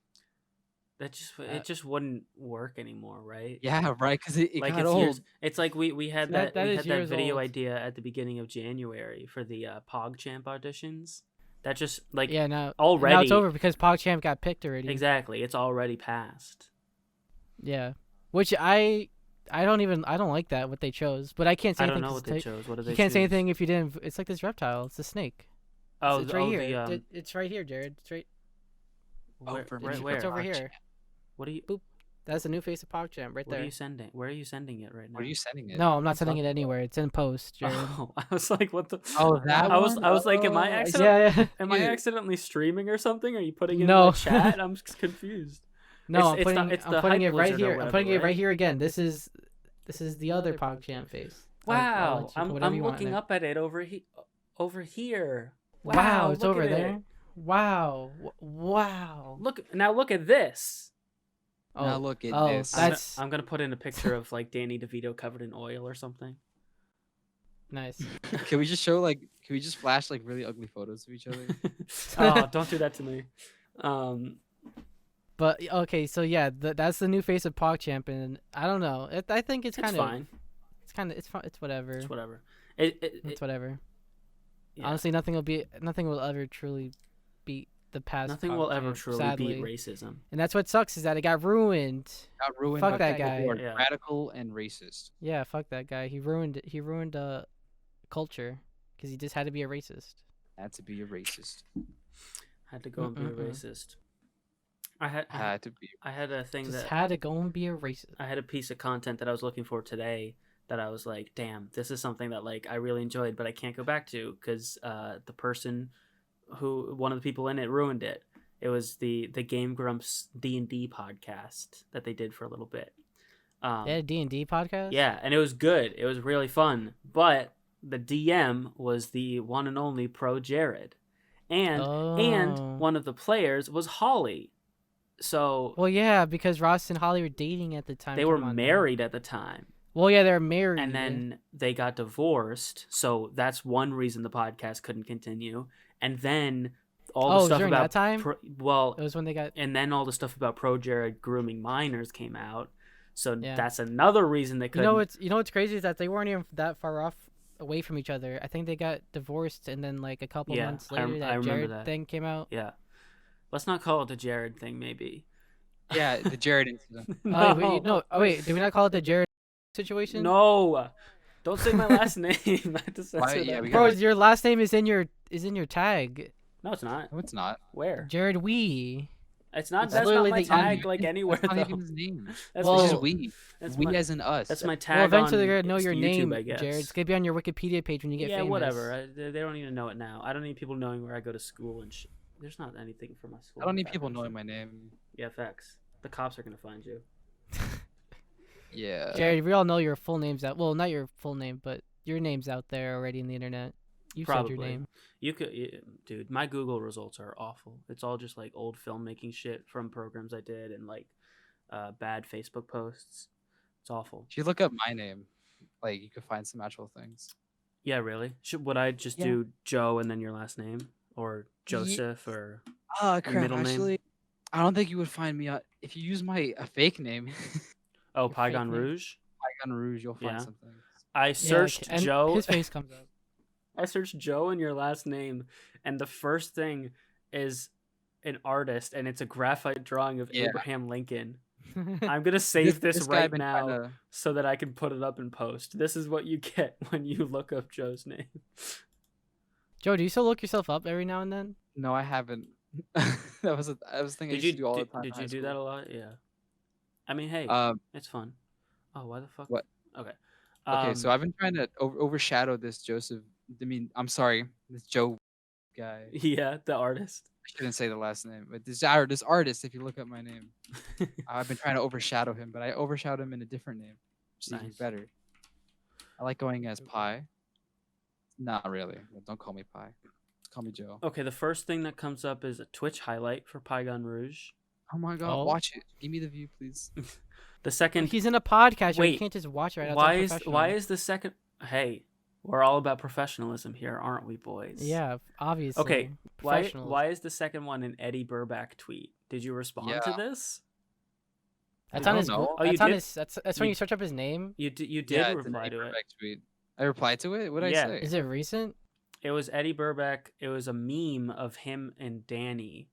It just wouldn't work anymore, right? Yeah, right. Because it Like got it's old. years. It's like we had That we is had that years video old. idea at the beginning of January for the PogChamp auditions. That just like Yeah, now it's already over because PogChamp got picked already. exactly. It's already passed. Yeah, which I don't like that what they chose, but I can't say I don't anything. know 'cause what they chose. What did they you can't say choose? anything if you didn't. It's like this reptile. It's a snake. Oh, It's right here. the It's right here, Jared. It's right. right It's where? over here. What are you? Boop. That's the new face of PogChamp right What are there. you sending? Where are you sending it right now? Where are you sending it? No, I'm not sending it anywhere. It's in post, Jared. Oh, I was like, what the? Oh, that I was one? I was like, am I Oh, accidentally Yeah. am I accidentally streaming or something? Are you putting it in No. the chat? I'm just confused. No, It's I'm the putting Hype it right Lizard or here. I'm whatever, putting it right? right here again. This is the other PogChamp face. I'll Wow, let you put I'm whatever you want in looking there. up at it over here. Wow, it's look over at it. there. Wow. Wow. Look at this. Now look at oh, this. That's I'm gonna put in a picture of like Danny DeVito covered in oil or something. nice. Can we just show can we just flash like really ugly photos of each other? Oh, don't do that to me. But okay, so yeah, that's the new face of PogChamp, and I don't know. I think it's It's kind of fine. it's fine. It's whatever. It's whatever. It's whatever. Yeah. Honestly, nothing will ever truly beat the past. Nothing will ever PogChamp, truly sadly. beat racism. And that's what sucks is that it got ruined. Got ruined Fuck by that people who guy. are Yeah. radical and racist. Yeah, fuck that guy. He ruined culture because he just had to be a racist. Had to be a racist. Had to go and be a racist. Had to be. I had a thing Just that had to go and be a racist. I had a piece of content that I was looking for today that I was like, damn, this is something that like I really enjoyed, but I can't go back to because the person one of the people in it ruined it. It was the Game Grumps D&D podcast that they did for a little bit. They had a D&D podcast? Yeah, and it was good. It was really fun, but the DM was the one and only Pro Jared, and one of the players was Holly. So well, yeah, because Ross and Holly were dating at the time. they were married at the time. Well, yeah, they're married. And then they got divorced, so that's one reason the podcast couldn't continue. And then all the stuff during about that time? it was when they got. And then all the stuff about Pro Jared grooming minors came out. So Yeah. that's another reason they couldn't. You know what's crazy is that they weren't even that far off away from each other. I think they got divorced, and then like a couple months later, I remember Jared that. thing came out. Yeah, let's not call it the Jared thing. Maybe. Yeah, the Jared incident. Wait, did we not call it the Jared situation? No, don't say my last name. I had to censor Why- that. yeah, we Bro, gotta- your last name is in your tag. No, it's not. No, it's not. Where? Jared Wee. It's not. It's That's not literally my the tag. email. Like anywhere That's not though. even his name. That's Well, It's my, just we. that's We my, as in us. that's my tag. Well, eventually on they're gonna know your YouTube, name, I guess. Jared. It's gonna be on your Wikipedia page when you get yeah, famous. whatever. They don't need to know it now. I don't need people knowing where I go to school and shit. There's not anything for my school. I don't need people knowing my name. Yeah, facts. The cops are gonna find you. Yeah. Jared, we all know your full name's out. Well, not your full name, but your name's out there already in the internet. You said your name. You could, dude. My Google results are awful. It's all just like old filmmaking shit from programs I did and like bad Facebook posts. It's awful. If you look up my name, like you could find some actual things. Yeah, really. Would I just do Joe and then your last name, or Joseph, or Crap. middle name? Actually, I don't think you would find me if you use a fake name. oh, Your fake Pygon name? Rouge? Pygon Rouge, you'll find Yeah. something. I searched and Joe. His face comes up. I searched Joe and your last name, and the first thing is an artist, and it's a graphite drawing of Yeah. Abraham Lincoln. I'm gonna save this guy right been now kinda- so that I can put it up in post. This is what you get when you look up Joe's name. Joe, do you still look yourself up every now and then? No, I haven't. I was thinking I used to do all the time. Did in high you do that a school. lot? Yeah. I mean, hey, it's fun. Oh, why the fuck? What? Okay. Okay, so I've been trying to overshadow this Joseph. I mean, I'm sorry, this Joe guy. Yeah, the artist. I shouldn't say the last name, but this artist. If you look up my name, I've been trying to overshadow him, but I overshadowed him in a different name, which is even Nice. better. I like going as Pi. Not really. Don't call me Pi. Call me Joe. Okay, the first thing that comes up is a Twitch highlight for Pygon Rouge. Oh my god, Oh. watch it. Give me the view, please. The second He's in a podcast. Joe. You Wait, can't just watch it. Right? That's why unprofessional. is the second? Hey, We're all about professionalism here, aren't we, boys? Yeah, obviously. Okay. Professionals. Why is the second one an Eddie Burback tweet? Did you respond to this? That's I on don't his. know. Oh, you That's on did? his. That's when You- you search up his name. You did Yeah, it's an reply to it. incorrect tweet. I replied to it. What did Yeah. I say? Is it recent? It was Eddie Burback. It was a meme of him and Danny.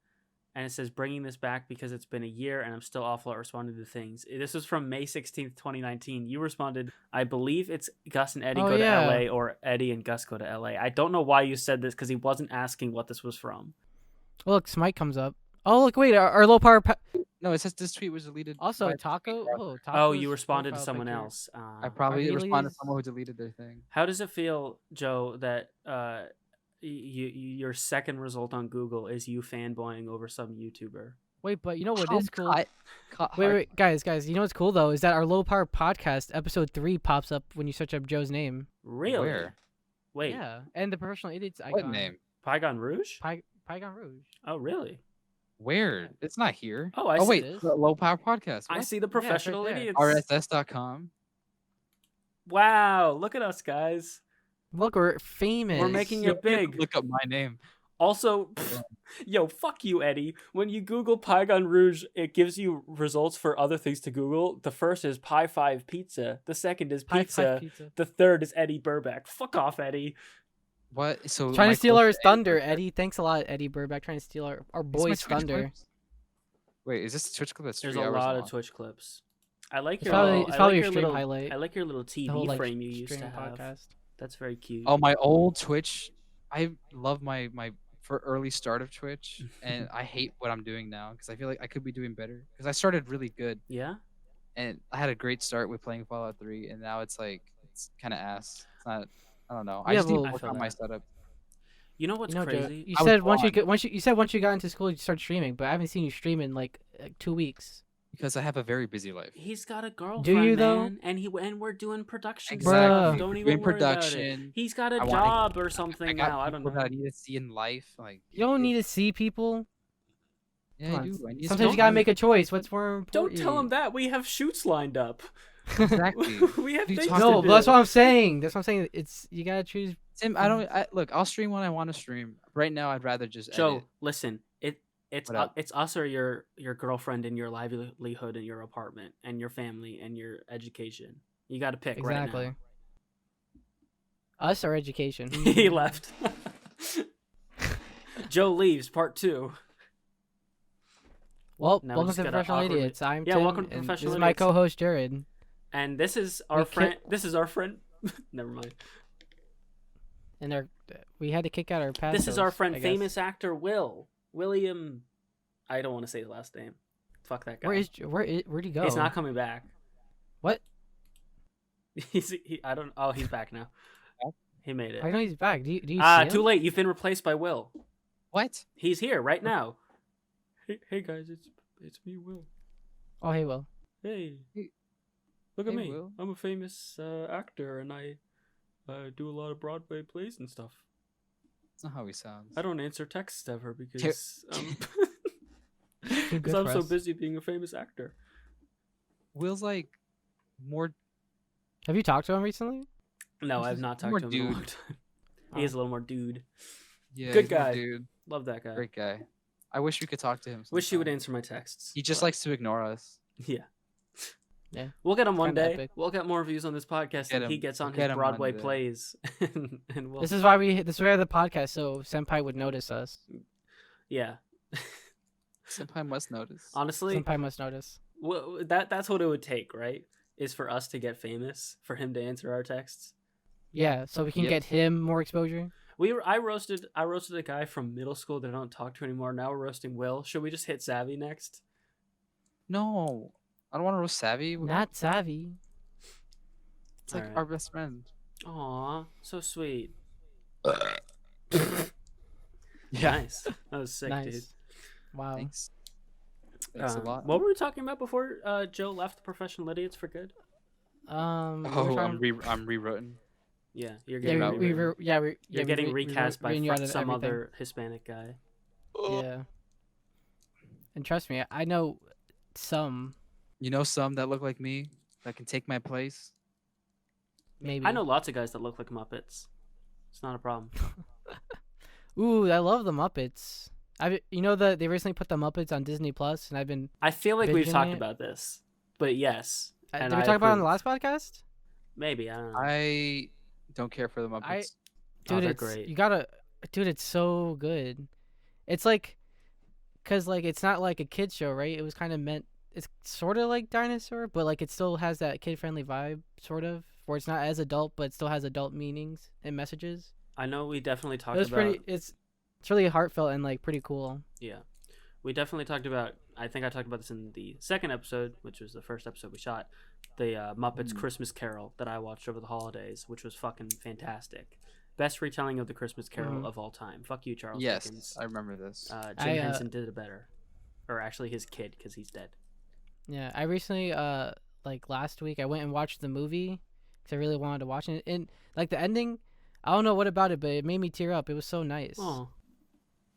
And it says, bringing this back because it's been a year and I'm still awful at responding to things. This is from May 16th, 2019. You responded, I believe it's Gus and Eddie Oh, go to yeah. LA or Eddie and Gus go to LA. I don't know why you said this because he wasn't asking what this was from. Oh, look, Smite comes up. Oh, look, wait, our low power. No, it says this tweet was deleted. Also, by- Taco. Oh, Taco's you responded to profile someone picture. else. I probably responded to Argelius? someone who deleted their thing. How does it feel, Joe, that your second result on Google is you fanboying over some YouTuber? Wait, but you know what is cool? Cut Wait, guys, you know what's cool though is that our low power podcast episode 3 pops up when you search up Joe's name. Really? Where? Wait, Yeah, and the professional idiots icon. What name? Pygon Rouge? Pygon Rouge. Oh, really? Where? It's not here. Oh, I oh see wait, it is. the Low Power Podcast. I What? see the professional there. idiots. RSS.com. Wow, look at us, guys. Look, we're famous. We're making it big. Look up my name. Also, yo, fuck you, Eddie. When you Google Pygon Rouge, it gives you results for other things to Google. The first is Pie 5 Pizza. The second is Pie Pizza. Five Pizza. The third is Eddie Burback. Fuck off, Eddie. What? So Trying my to steal our close- thunder, Eddie. Thanks a lot, Eddie Burback. Trying to steal our Is my boys' Twitch thunder. clips? Wait, is this a Twitch clip that's There's 3 a hours lot long? of Twitch clips. I like It's your probably- little, it's I probably like your your stream little, highlight. I like your little TV The whole, like, frame you used to stream have. podcast. That's very cute. Oh, my old Twitch. I love my for early start of Twitch, and I hate what I'm doing now because I feel like I could be doing better. Because I started really good, Yeah? and I had a great start with playing Fallout 3, and now it's like it's kind of ass. It's not. I don't know. I Yeah, just need well- to I work feel on my that. setup. You know what's You know, Joe, crazy? you I was said gone. you said once you got into school you started streaming, but I haven't seen you stream in like 2 weeks. Because I have a very busy life. He's got a girlfriend, you, though? man, and we're doing production Exactly. stuff. Bruh. Don't even Doing worry about it. production. He's got a I wanna- job or something I got now. I don't people know. that I need to see in life. Like You don't need to see people. Yeah, Come I on, do. I need to Sometimes you see gotta them. make a choice. What's more Don't important? tell him that. We have shoots lined up. Exactly. We have You things talk- to No, do. but that's what I'm saying. That's what I'm saying. It's you gotta choose. Tim, I don't. Look, I'll stream when I want to stream. Right now, I'd rather just Joe, edit. listen. It's What up? it's us or your girlfriend and your livelihood and your apartment and your family and your education. You got to pick Exactly. right Us or education. now. He left. Joe leaves. Part 2. Well, Now we welcome just to gotta Professional awkwardly- Idiots. I'm Yeah, Tim, welcome to and Professional This is my Idiots. co-host Jared. And this is our We friend. This is our friend. Never mind. And we had to kick out our past. This is our host, friend, I guess. famous actor William. I don't want to say his last name. Fuck that guy. Where'd he go? He's not coming back. What? I don't. Oh, he's back now. He made it. I know he's back. Do you see him? Too late. You've been replaced by Will. What? He's here right now. Hey guys, it's me, Will. Oh, hey, Will. Hey, Hey- look at hey, me. Will. I'm a famous actor, and I do a lot of Broadway plays and stuff. That's not how he sounds. I don't answer texts ever because Too good because I'm for so us. busy being a famous actor. Will's like more. Have you talked to him recently? No, He's I've not talked more to him in a dude. long time. He is a little more dude. Yeah, Good he's more guy. dude. Love that guy. Great guy. I wish we could talk to him. Wish he would sometime. answer my texts. He just but- likes to ignore us. Yeah. Yeah. We'll get him one Kinda day. epic. We'll get more views on this podcast Get than he him. gets on Get his him Broadway one day. plays. and we'll This is why the podcast, so Senpai would notice us. yeah. Senpai must notice. Honestly, Senpai must notice. that's what it would take, right? Is for us to get famous, for him to answer our texts. Yeah, so we can Yep. get him more exposure. I roasted a guy from middle school that I don't talk to anymore. Now we're roasting Will. Should we just hit Savvy next? No, I don't want to roast Savvy. Not savvy. It's like Alright. our best friend. Aw, so sweet. Yeah. Nice. That was sick, dude. Nice. Wow. Thanks. Thanks a lot. What were we talking about before Joe left Professional Idiots for good? We were Oh, trying- I'm rewritten. Yeah, you're yeah, getting out we rewritten. were, yeah, we, You're yeah, getting we recast by reading you out of some everything. other Hispanic guy. Yeah. And trust me, I know some. You know some that look like me that can take my place. maybe. I know lots of guys that look like Muppets. It's not a problem. Ooh, I love the Muppets. They recently put the Muppets on Disney Plus, and I've been. I feel like we've Binging talked it. about this, but yes. And Did we I talk about it on the approve. last podcast? Maybe, I don't know. I don't care for the Muppets. Dude, they're it's great. you gotta. Dude, it's so good. It's like, cause like it's not like a kid show, right? It was kind of meant. It's sort of like Dinosaur, but like it still has that kid-friendly vibe, sort of, where it's not as adult, but it still has adult meanings and messages. I know we definitely talked It was about. pretty. It's really heartfelt and like pretty cool. Yeah, we definitely talked about. I think I talked about this in the second episode, which was the first episode we shot. The Muppets Christmas Carol that I watched over the holidays, which was fucking fantastic. Best retelling of the Christmas Carol of all time. Fuck you, Charles Yes, Dickens. I remember this. Jim Henson did it better, or actually his kid, because he's dead. Yeah, I recently, like last week, I went and watched the movie because I really wanted to watch it. And like the ending, I don't know what about it, but it made me tear up. It was so nice. Oh,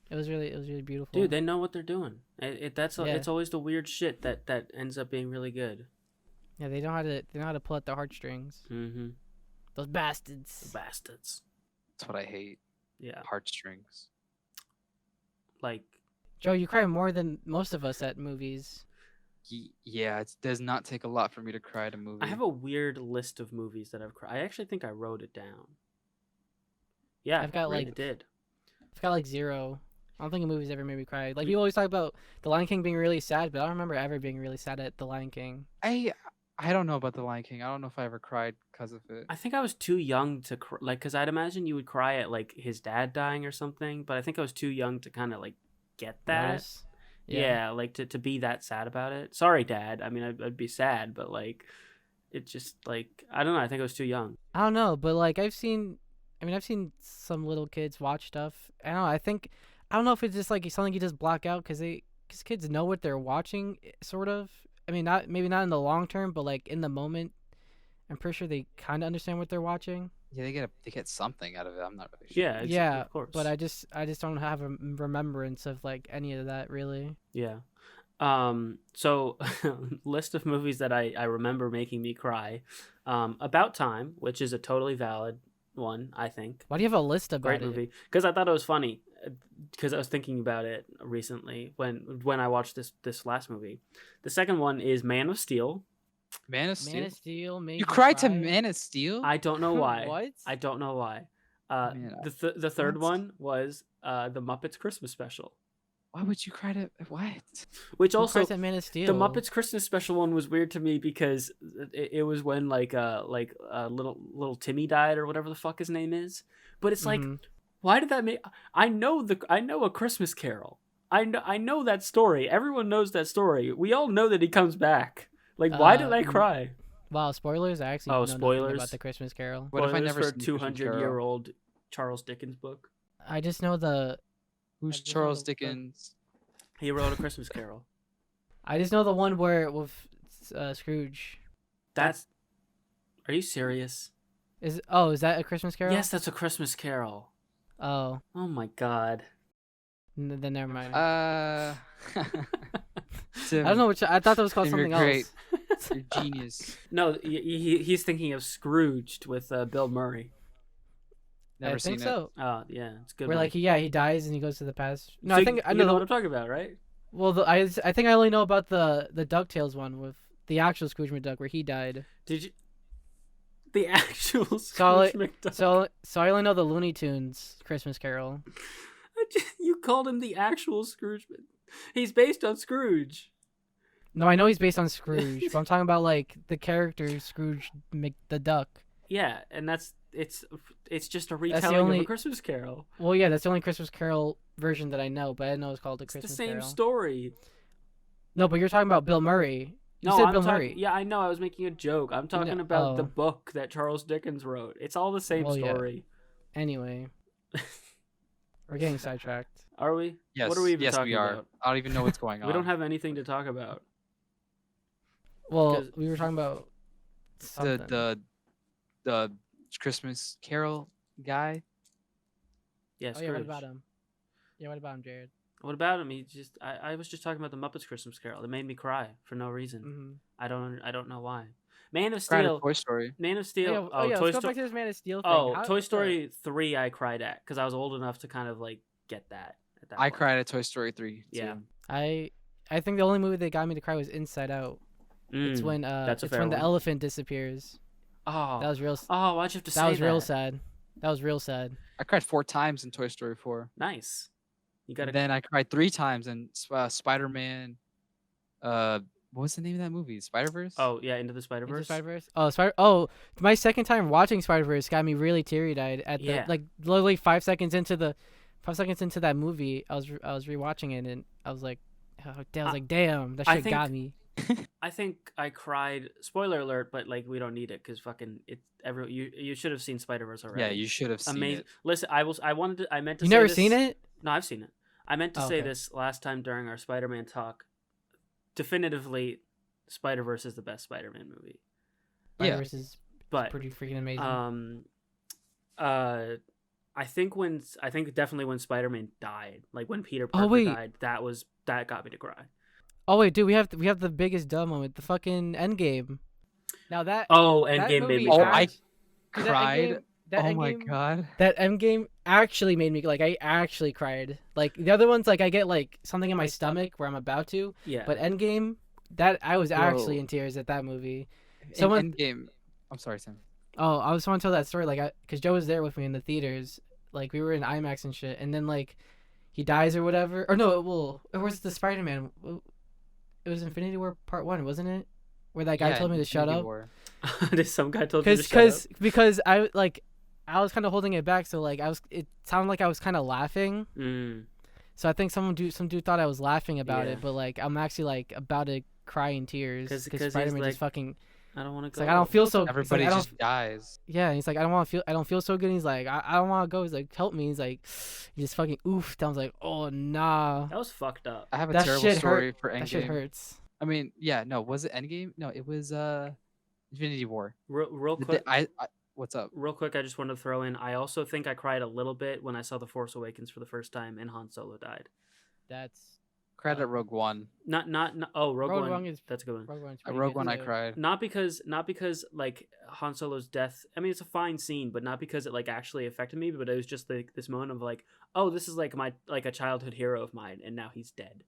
It was really beautiful. dude, they know what they're doing. It's Yeah. always the weird shit that ends up being really good. Yeah, they know how to pull at the heartstrings. Mm-hmm. Those bastards. The bastards. That's what I hate. Yeah, Heartstrings. like Joe, you cry more than most of us at movies. Yeah, it does not take a lot for me to cry at a movie. I have a weird list of movies that I've cried. I actually think I wrote it down. Yeah, I've got, really like- did. I've got like 0. I don't think a movie's ever made me cry. Like, you always talk about The Lion King being really sad, but I don't remember ever being really sad at The Lion King. I don't know about The Lion King. I don't know if I ever cried because of it. I think I was too young to because I'd imagine you would cry at like his dad dying or something, but I think I was too young to kind of like get that. Notice? Yeah, like to be that sad about it. Sorry, Dad. I mean, I'd be sad, but like, it just like I don't know. I think I was too young. I don't know, but like I've seen some little kids watch stuff. I don't know. I don't know if it's just like something you just block out because kids know what they're watching, sort of. I mean, maybe not in the long term, but like in the moment, I'm pretty sure they kind of understand what they're watching. Yeah, they get something out of it. I'm not really sure. Yeah, Yeah, of course. but I just don't have a remembrance of like any of that really. Yeah. So list of movies that I remember making me cry. About Time, which is a totally valid one, I think. Why do you have a list about Great it? movie. Because I thought it was funny. Because I was thinking about it recently when I watched this last movie. The second one is Man of Steel. Man of Steel. Man of Steel made You me cried to cry? Man of Steel? I don't know why. What? I don't know why. Man, The third what? one was the Muppets Christmas special, Why would you cry to what? which Who also cries at Man of Steel? the Muppets Christmas special one was weird to me because it was when like little Timmy died or whatever the fuck his name is. But it's like, Mhm. why did that make? I know A Christmas Carol. I know that story. Everyone knows that story. We all know that he comes back. Like, why did I cry? Wow, spoilers! I actually Oh, know nothing spoilers. about the Christmas Carol. What if I Spoilers never for a seen the Christmas 200-year-old Charles Dickens book? I just know the Who's just know Charles the- Dickens? He wrote A Christmas Carol. the one where with Scrooge. That's. Are you serious? Is that a Christmas Carol? Yes, that's A Christmas Carol. Oh, Oh my god. then never mind. I I don't know which. I thought that was called Tim, you're something great. else. You're genius. No, he's thinking of Scrooged with Bill Murray. Never I think seen so. Oh yeah, it's a good. Where movie. like he dies and he goes to the past. No, So I think I you know. know what I'm talking about, right? Well, I think I only know about the DuckTales one with the actual Scrooge McDuck where he died. Did you? The actual So Scrooge McDuck. So I only know the Looney Tunes Christmas Carol. You called him the actual Scrooge. He's based on Scrooge. No, I know he's based on Scrooge, but I'm talking about like the character Scrooge the Duck. Yeah, and it's just a retelling of only- A Christmas Carol. Well, yeah, that's the only Christmas Carol version that I know, but I didn't know it was called a It's Christmas the same Carol. story. No, but you're talking about Bill Murray. You No, said I'm Bill talking. Murray. Yeah, I know. I was making a joke. I'm talking about the oh. book that Charles Dickens wrote. It's all the same Well, yeah. story. Anyway, we're getting sidetracked. Are we? Yes, What are we even yes, talking we are. about? I don't even know what's going on. We don't have anything to talk about. Well, 'Cause- we were talking about something. the Christmas Carol guy. Yeah, Oh yeah, what Scrooge. about him? Yeah, what about him, Jared? What about him? I was just talking about the Muppets Christmas Carol. It made me cry for no reason. Mm-hmm. I don't know why. Man of Cried at Steel. Toy Story. Man of Oh, Steel. yeah, Oh, yeah, Toy let's go Story. back to this Man of Steel thing. Oh, How, Toy Story 3 I cried at because I was old enough to kind of like get that at that I point. cried at Toy Story 3 Yeah. too. I think the only movie that got me to cry was Inside Out. It's when that's a it's fair when the one. elephant disappears. Oh, That was real. oh, why'd you have to That say was that? real sad. That was real sad. I cried 4 times in Toy Story 4. Nice. You got And to. then I cried 3 times in Spider-Man. What was the name of that movie? Spider-Verse? Oh yeah, Into the Into Spider-Verse. Spider-Verse. Oh, Oh, my second time watching Spider-Verse got me really teary-eyed at the Yeah. like literally 5 seconds into that movie. I was rewatching it and I was like, damn, that I shit think- got me. I think I cried. Spoiler alert, but like we don't need it because fucking you should have seen Spider-Verse already. Yeah, you should have seen Amazing. it. Listen, I meant to. You say never this- seen it? No, I've seen it. I meant to Oh, say okay. this last time during our Spider-Man talk. Definitively, Spider-Verse is the best Spider-Man movie. Yeah. Spider-Verse is But pretty freaking amazing. I think definitely when Spider-Man died, like when Peter Oh, Parker wait. died, that got me to cry. Oh wait, dude, we have the biggest dumb moment, the fucking Endgame. Now that Oh, that Endgame made movie me Oh, cry. I dude, that cried. Endgame- that Oh my Endgame- god. That Endgame actually made me I actually cried. Like the other ones, like I get like something in my stomach where I'm about to, Yeah. but Endgame, that I was actually Bro. in tears at that movie. In Endgame. I'm sorry, Sam. Oh, I was want to tell that story, because Joe was there with me in the theaters. Like we were in IMAX and shit, and then like he dies or whatever. Or no, it was the Spider-Man. It was Infinity War Part 1, wasn't it? Where that guy Yeah, told me to shut Infinity up. War. Did some guy told you to shut up? Because I was kind of holding it back, so it sounded like I was kind of laughing. Mm. So I think some dude thought I was laughing about Yeah. it, but like I'm actually like about to cry in tears 'Cause because he's Spider-Man like, just fucking. I don't want to It's go. like I don't feel so. Everybody I don't, just dies. Yeah, and he's like I don't feel so good. And he's like I don't want to go. He's like help me. He's like he just fucking oofed. I was like oh nah. That was fucked up. I have a That terrible shit story for That shit Endgame. hurts. I mean, yeah, no, was it Endgame? No, it was Infinity War. Real The- quick, I what's up? I just wanted to throw in. I also think I cried a little bit when I saw The Force Awakens for the first time and Han Solo died. That's Credit Rogue One. Not oh, Rogue One. is That's a good one. Rogue One's At pretty Rogue good One, I too. cried. Not because like Han Solo's death. I mean, it's a fine scene, but not because it like actually affected me. But it was just like this moment of like, oh, this is like a childhood hero of mine, and now he's dead.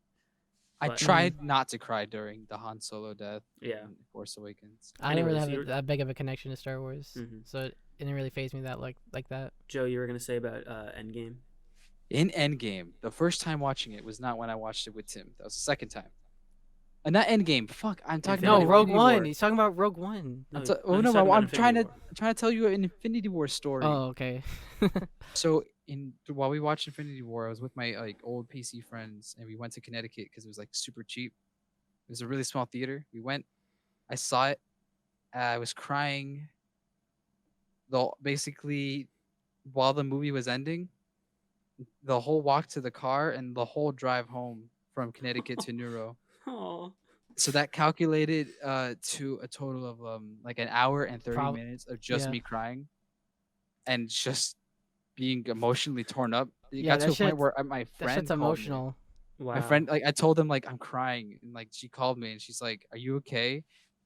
I But- tried not to cry during the Han Solo death. Yeah. in Force Awakens. I didn't really Anyways, have you're- that big of a connection to Star Wars, Mhm. so it didn't really faze me that like that. Joe, you were gonna say about Endgame. In Endgame, the first time watching it was not when I watched it with Tim. That was the second time. And not Endgame. Fuck, I'm talking Infinity about No, Rogue Infinity One. War. He's talking about Rogue One. No, I'm no, oh he's no, talking about I'm trying to Infinity tell you an Infinity War story. Oh, okay. So while we watched Infinity War, I was with my like old PC friends, and we went to Connecticut because it was like super cheap. It was a really small theater. We went. I saw it. I was crying. Basically, while the movie was ending, the whole walk to the car and the whole drive home from Connecticut to Neuro. Oh, So that calculated to a total of like an hour and 30 Prob- minutes of just yeah. me crying and just being emotionally torn up. It Yeah, got to that a point shit's- where my That friend shit's called me. emotional. wow. My friend, like, I told him like I'm crying, and like she called me and she's like, "Are you okay?"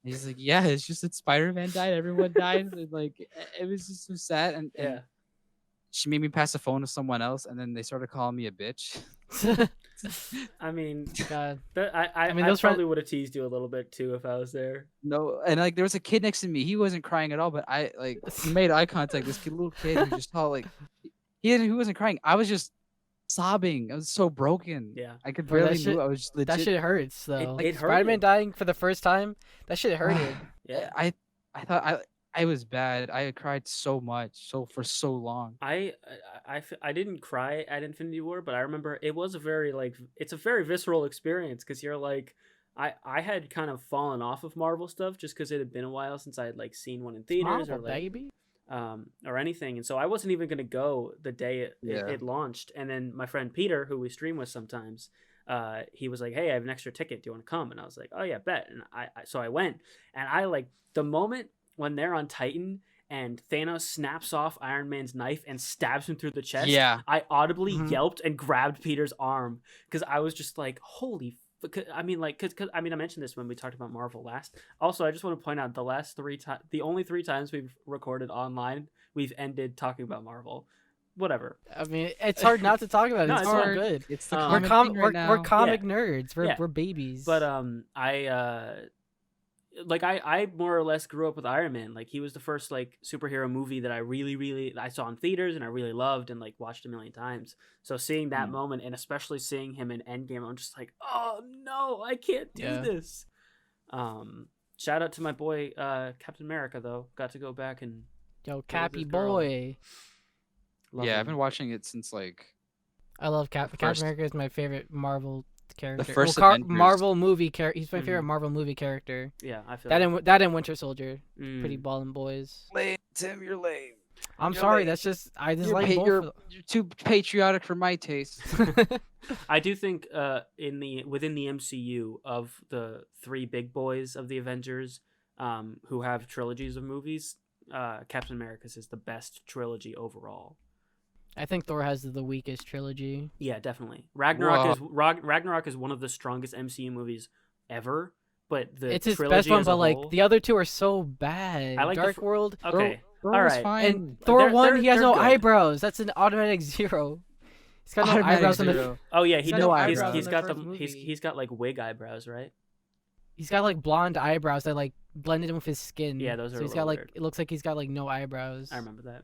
And he's like, "Yeah, it's just that Spider-Man died. Everyone died." And, like it was just so sad, and Yeah. she made me pass the phone to someone else, and then they started calling me a bitch. I mean, God. I mean, I those friend- probably would have teased you a little bit too if I was there. No, and like there was a kid next to me. He wasn't crying at all, but I like he made eye contact. This little kid who just saw like he wasn't crying. I was just sobbing. I was so broken. Yeah. I could Bro, that barely shit- move. I was just legit. That shit hurts though. it hurt Spider-Man you. dying for the first time. That shit hurted. Yeah. I thought I was bad. I had cried so much, for so long. I didn't cry at Infinity War, but I remember it was a very it's a very visceral experience because you're like I had kind of fallen off of Marvel stuff just because it had been a while since I had like seen one in theaters or Marvel, like baby. or anything, and so I wasn't even gonna go the day Yeah. it launched. And then my friend Peter, who we stream with sometimes, he was like, "Hey, I have an extra ticket. Do you want to come?" And I was like, "Oh yeah, bet." And so I went, and I like the moment when they're on Titan and Thanos snaps off Iron Man's knife and stabs him through the chest. Yeah. I audibly Mhm. yelped and grabbed Peter's arm because I was just like, "Holy I mean, like, cause I mean, I mentioned this when we talked about Marvel last. Also, I just want to point out the only 3 times we've recorded online, we've ended talking about Marvel. Whatever. I mean, it's hard not to talk about it. No, It's it's so hard. good. It's the We're common thing right now. We're comic nerds. Yeah. We're babies. But I more or less grew up with Iron Man. Like, he was the first like superhero movie that I really I saw in theaters and I really loved and like watched a million times. So seeing that moment, and especially seeing him in Endgame, I'm just like, oh no, I can't do this. Shout out to my boy Captain America though. Got to go back and Yo, Cappy boy. I've been watching it since like I love Captain America is my favorite Marvel character. The first Marvel movie character. He's my favorite Marvel movie character. Yeah, I feel that in Winter Soldier. Pretty ballin' boys. lame. Tim, you're lame. I'm sorry. That's just I just like both. You're too patriotic for my taste. I do think within the MCU of the 3 big boys of the Avengers, who have trilogies of movies, Captain America's is the best trilogy overall. I think Thor has the weakest trilogy. Yeah, definitely. Ragnarok is one of the strongest MCU movies ever, but it's his best one. But like the other 2 are so bad. I like Dark World. Okay, Thor all was right. fine. And Thor 1, he has no good. eyebrows. That's an automatic 0. He's got no Automatic eyebrows 0. Oh yeah, He's got no eyebrows he's in the got first movie. he's got like wig eyebrows, right? He's got like blonde eyebrows that like blended in with his skin. Yeah, those are. So he's a got little like weird. it looks like he's got like no eyebrows. I remember that.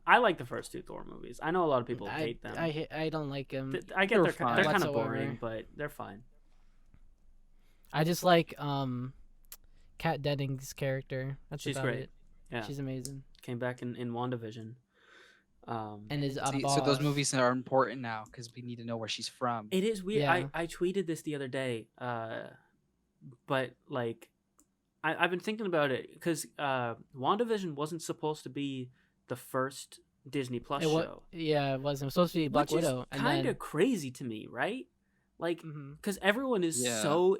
I like the first 2 Thor movies. I know a lot of people hate them. I don't like them. I get they're kind of whatsoever. boring, but they're fine. I just like Kat Dennings' character. That's She's about great. it. Yeah, She's amazing. came back in WandaVision. And is So those movies are important now because we need to know where she's from. It is weird. Yeah. I tweeted this the other day, but like I've been thinking about it because WandaVision wasn't supposed to be the first Disney Plus show. Yeah, it wasn't. It was supposed to be Black Widow. Kind of crazy to me, right? Like, because everyone is so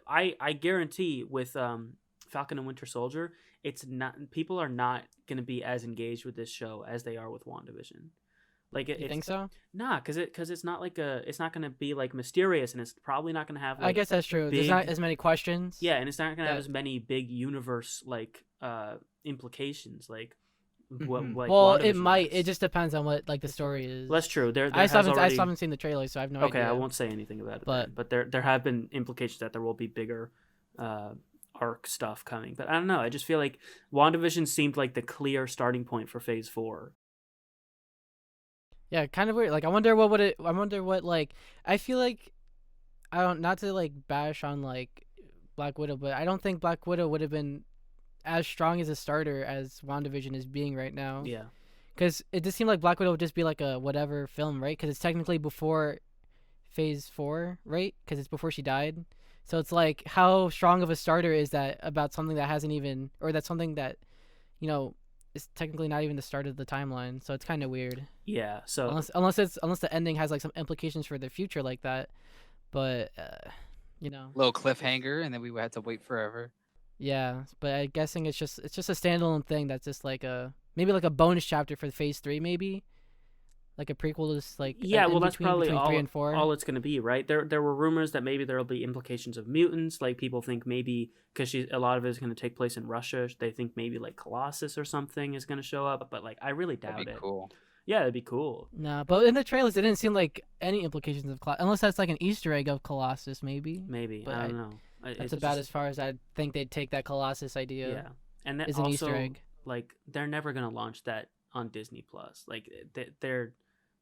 I guarantee with Falcon and Winter Soldier, it's not, people are not going to be as engaged with this show as they are with WandaVision. Like, you think so? Nah, because it's not like it's not going to be like mysterious, and it's probably not going to have. Like, I guess that's true. There's not as many questions. Yeah, and it's not going to have as many big universe like implications. Like, well, it might. It just depends on what like the story is. Well, that's true. I haven't seen the trailer, so I have no idea. Okay, I won't say anything about it. But there have been implications that there will be bigger arc stuff coming. But I don't know. I just feel like WandaVision seemed like the clear starting point for Phase 4. Yeah, kind of weird. Like, I wonder what like. I feel like I don't, not to like bash on like Black Widow, but I don't think Black Widow would have been as strong as a starter as WandaVision is being right now. Yeah. Because it just seemed like Black Widow would just be like a whatever film, right? Because it's technically before Phase 4, right? Because it's before she died. So it's like, how strong of a starter is that about something that hasn't even, or that's something that, you know, is technically not even the start of the timeline. So it's kind of weird. Yeah. So unless the ending has like some implications for the future like that, but you know, little cliffhanger, and then we had to wait forever. Yeah, but I'm guessing it's just a standalone thing that's just like maybe like a bonus chapter for Phase 3, maybe like a prequel to this, like that's probably between 3 and 4. All it's going to be, right? There were rumors that maybe there will be implications of mutants. Like, people think maybe because a lot of it is going to take place in Russia, they think maybe like Colossus or something is going to show up. But like, I really doubt That'd be it. Cool. Yeah, it'd be cool. No, but in the trailers, it didn't seem like any implications of Colossus, unless that's like an Easter egg of Colossus, maybe. Maybe, but I don't know. That's about as far as I think they'd take that Colossus idea. Yeah, and that is an also, Easter egg. Like, they're never gonna launch that on Disney Plus. Like, they're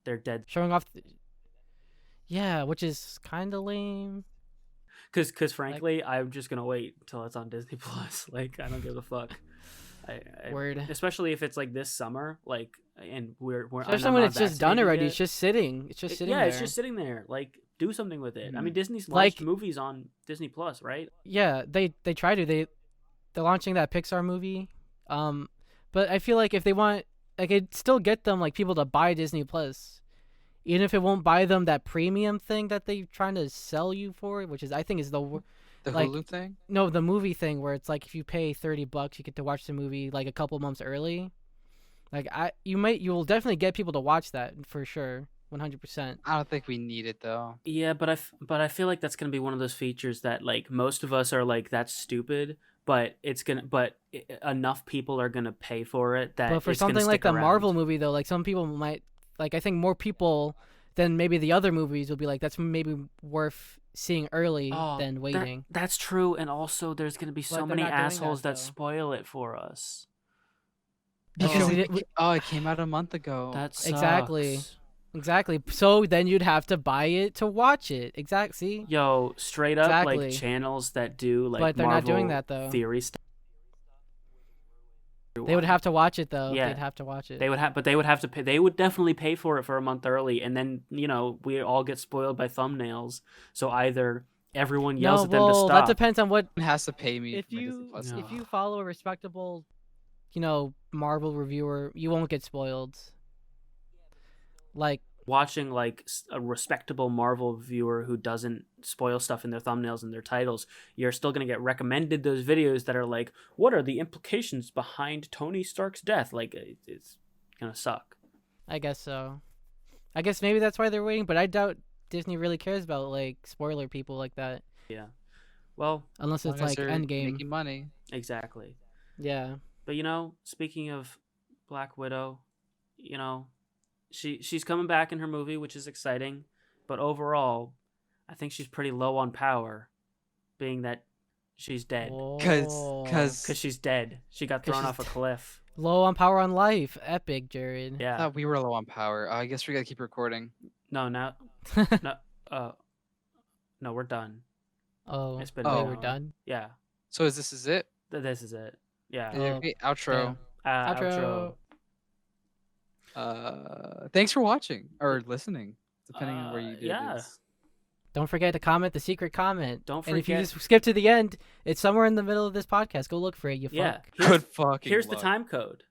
dead. Showing off. Yeah, which is kind of lame. Cause frankly, I'm just gonna wait until it's on Disney Plus. Like, I don't give a fuck. Word. Especially if it's like this summer, like, and we're. Especially when it's just done already. Yet. It's just sitting. It's just sitting. Yeah, there. It's just sitting there. Like, do something with it. I mean, Disney's like launched movies on Disney Plus, right? Yeah, they try to. They're launching that Pixar movie. But I feel like if they want, like, it'd still get them like people to buy Disney Plus, even if it won't buy them that premium thing that they're trying to sell you for, which is I think is the like, Hulu thing. No, the movie thing where it's like if you pay $30, you get to watch the movie like a couple months early. Like you will definitely get people to watch that for sure. 100%. I don't think we need it though. Yeah, but I feel like that's gonna be one of those features that like most of us are like that's stupid, but enough people are gonna pay for it that But for it's gonna something like stick the around. Marvel movie, though, like some people might, like I think more people than maybe the other movies will be like, that's maybe worth seeing early than waiting. That's true, and also there's gonna be so But they're many not doing assholes that, that though. spoil it for us. Because It came out a month ago. That sucks. Exactly. So then you'd have to buy it to watch it. See? Yo, straight up, like Exactly. channels that do like But they're not Marvel doing that, though. theory stuff. They would have to watch it, though. Yeah. They'd have to watch it. They would have to pay. They would definitely pay for it for a month early, and then we all get spoiled by thumbnails. So either everyone yells at them to stop. That depends on what. It has to pay me. If for my you Disney Plus. if you follow a respectable, Marvel reviewer, you won't get spoiled. Like Watching like a respectable Marvel viewer who doesn't spoil stuff in their thumbnails and their titles, you're still going to get recommended those videos that are like, what are the implications behind Tony Stark's death? Like, it's going to suck. I guess so. I guess maybe that's why they're waiting, but I doubt Disney really cares about like spoiler people like that. Yeah. Well, unless it's like Endgame. Making money. Exactly. Yeah. But speaking of Black Widow, she's coming back in her movie, which is exciting, but overall, I think she's pretty low on power, being that she's dead. Because She's dead. She got thrown off a cliff. Low on power on life. Epic, Jared. Yeah. I thought we were low on power. I guess we gotta keep recording. No, no, we're done. Oh, It's been we're done. Yeah. So this is it? This is it. Yeah. Okay, outro. Outro. Thanks for watching or listening, depending on where you do this. Don't forget to comment the secret comment. Don't And if you forget- just skip to the end, it's somewhere in the middle of this podcast. Go look for it, you Yeah. fuck. Good fucking Here's the luck. time code.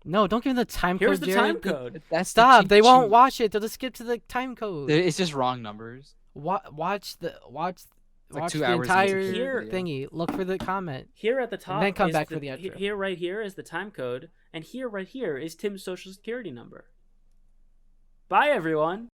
No, don't give them the time Here's code, the Jared. time code. That's Stop. the They cheat won't sheet. watch it. They'll just skip to the time code. It's just wrong numbers. Watch like watch 2 the hours into entire the video. thingy. Look for the comment. Here at the top, And then come is back for the outro. Here, right here, is the time code, and here, right here, is Tim's social security number. Bye, everyone.